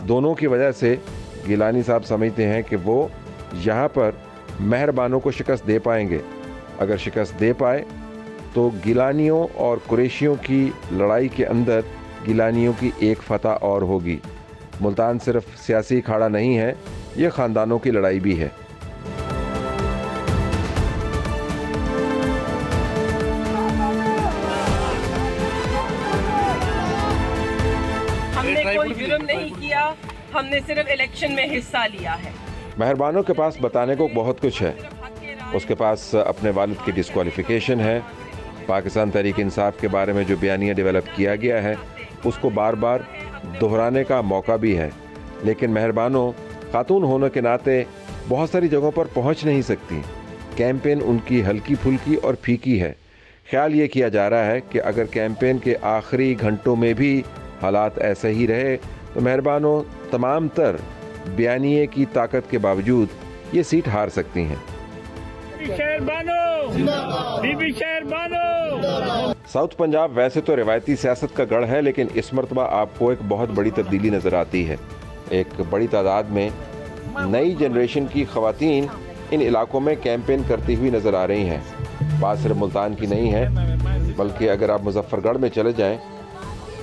दोनों की वजह से गिलानी साहब समझते हैं कि वो यहाँ पर मेहरबानों को शिकस्त दे पाएंगे। अगर शिकस्त दे पाए तो गिलानियों और कुरैशियों की लड़ाई के अंदर गिलानियों की एक फतह और होगी। मुल्तान सिर्फ सियासी अखाड़ा नहीं है, ये ख़ानदानों की लड़ाई भी है। हमने कोई जुर्म नहीं किया, हमने सिर्फ इलेक्शन में हिस्सा लिया है। मेहरबानों के पास बताने को बहुत कुछ है। उसके पास अपने वालिद की डिस्क्वालिफिकेशन है, पाकिस्तान तहरीक इंसाफ के बारे में जो बयानिया डेवलप किया गया है उसको बार बार दोहराने का मौका भी है। लेकिन मेहरबानों खातून होने के नाते बहुत सारी जगहों पर पहुंच नहीं सकती। कैंपेन उनकी हल्की फुल्की और फीकी है। ख्याल ये किया जा रहा है कि अगर कैंपेन के आखिरी घंटों में भी हालात ऐसे ही रहे तो मेहरबानों तमाम तर बयानिए की ताकत के बावजूद ये सीट हार सकती हैं। साउथ पंजाब वैसे तो रिवायती सियासत का गढ़ है, लेकिन इस मरतबा आपको एक बहुत बड़ी तब्दीली नज़र आती है। एक बड़ी तादाद में नई जनरेशन की ख़वातीन इन इलाकों में कैंपेन करती हुई नज़र आ रही हैं। बात सिर्फ मुल्तान की नहीं है, बल्कि अगर आप मुजफ्फरगढ़ में चले जाएं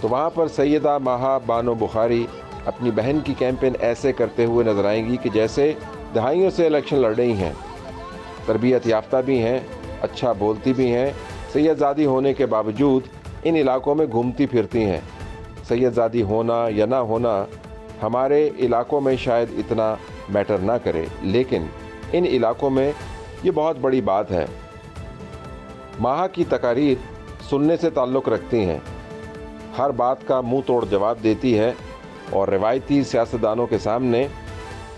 तो वहाँ पर सैयदा माहा बानो बुखारी अपनी बहन की कैंपेन ऐसे करते हुए नज़र आएंगी कि जैसे दहाइयों से इलेक्शन लड़ रही हैं। तरबियत याफ्ता भी हैं, अच्छा बोलती भी हैं, सैयदजादी होने के बावजूद इन इलाकों में घूमती फिरती हैं। सैयदजादी होना या ना होना हमारे इलाकों में शायद इतना मैटर ना करे, लेकिन इन इलाकों में ये बहुत बड़ी बात है। माहा की तकारीर सुनने से ताल्लुक़ रखती हैं, हर बात का मुंह तोड़ जवाब देती है और रिवायती सियासतदानों के सामने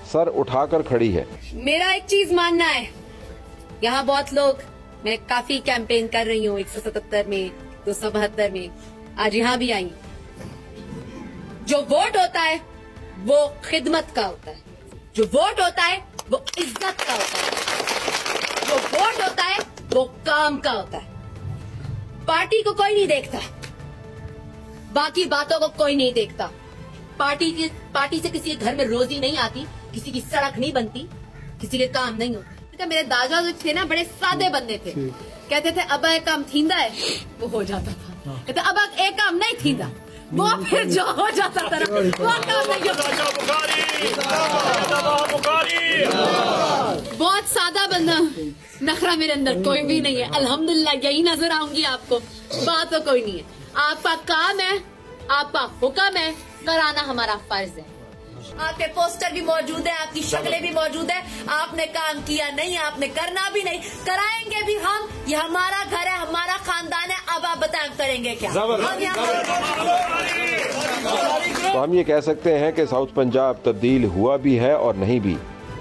सर उठाकर खड़ी है। मेरा एक चीज मानना है, यहाँ बहुत लोग, मैं काफी कैंपेन कर रही हूँ 177 में, 272 में, आज यहाँ भी आई। जो वोट होता है वो खिदमत का होता है, जो वोट होता है वो इज्जत का होता है, जो वोट होता है वो काम का होता है। पार्टी को कोई नहीं देखता, बाकी बातों को कोई नहीं देखता। पार्टी से किसी के घर में रोजी नहीं आती, किसी की सड़क नहीं बनती, किसी के काम नहीं होते। मेरे दादा जो थे ना बड़े सादे बंदे थे, कहते थे अब एक काम थींदा है वो हो जाता था, कहते अब एक काम नहीं थींदा वो फिर जो हो जाता था वो काम नहीं होता। बहुत सादा बंदा, नखरा मेरे अंदर कोई भी नहीं है, अल्हम्दुलिल्लाह यही नजर आऊंगी आपको। बात तो कोई नहीं है, आपका काम है, आपका हुक्म है, कराना हमारा फर्ज है। आपके पोस्टर भी मौजूद है, आपकी शक्लें भी मौजूद है, आपने काम किया नहीं, आपने करना भी नहीं, कराएंगे भी हम। ये हमारा घर है, हमारा खानदान है, अब आप बताएं करेंगे क्या। तो हम ये कह सकते हैं कि साउथ पंजाब तब्दील हुआ भी है और नहीं भी।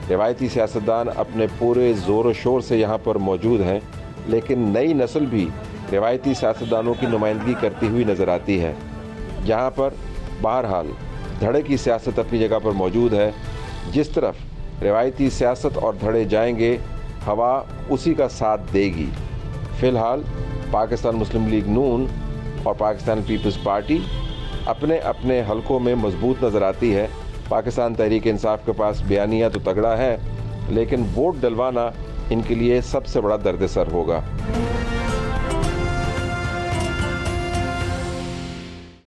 रिवायती सियासतदान अपने पूरे ज़ोर शोर से यहाँ पर मौजूद हैं, लेकिन नई नस्ल भी रिवायती सियासतदानों की नुमाइंदगी करती हुई नज़र आती है। यहाँ पर बहरहाल धड़े की सियासत अपनी जगह पर मौजूद है। जिस तरफ रिवायती सियासत और धड़े जाएंगे, हवा उसी का साथ देगी। फ़िलहाल पाकिस्तान मुस्लिम लीग नून और पाकिस्तान पीपल्स पार्टी अपने अपने हलकों में मजबूत नज़र आती है। पाकिस्तान तहरीक इंसाफ के पास बयानिया तो तगड़ा है, लेकिन वोट डलवाना इनके लिए सबसे बड़ा दर्द सर होगा।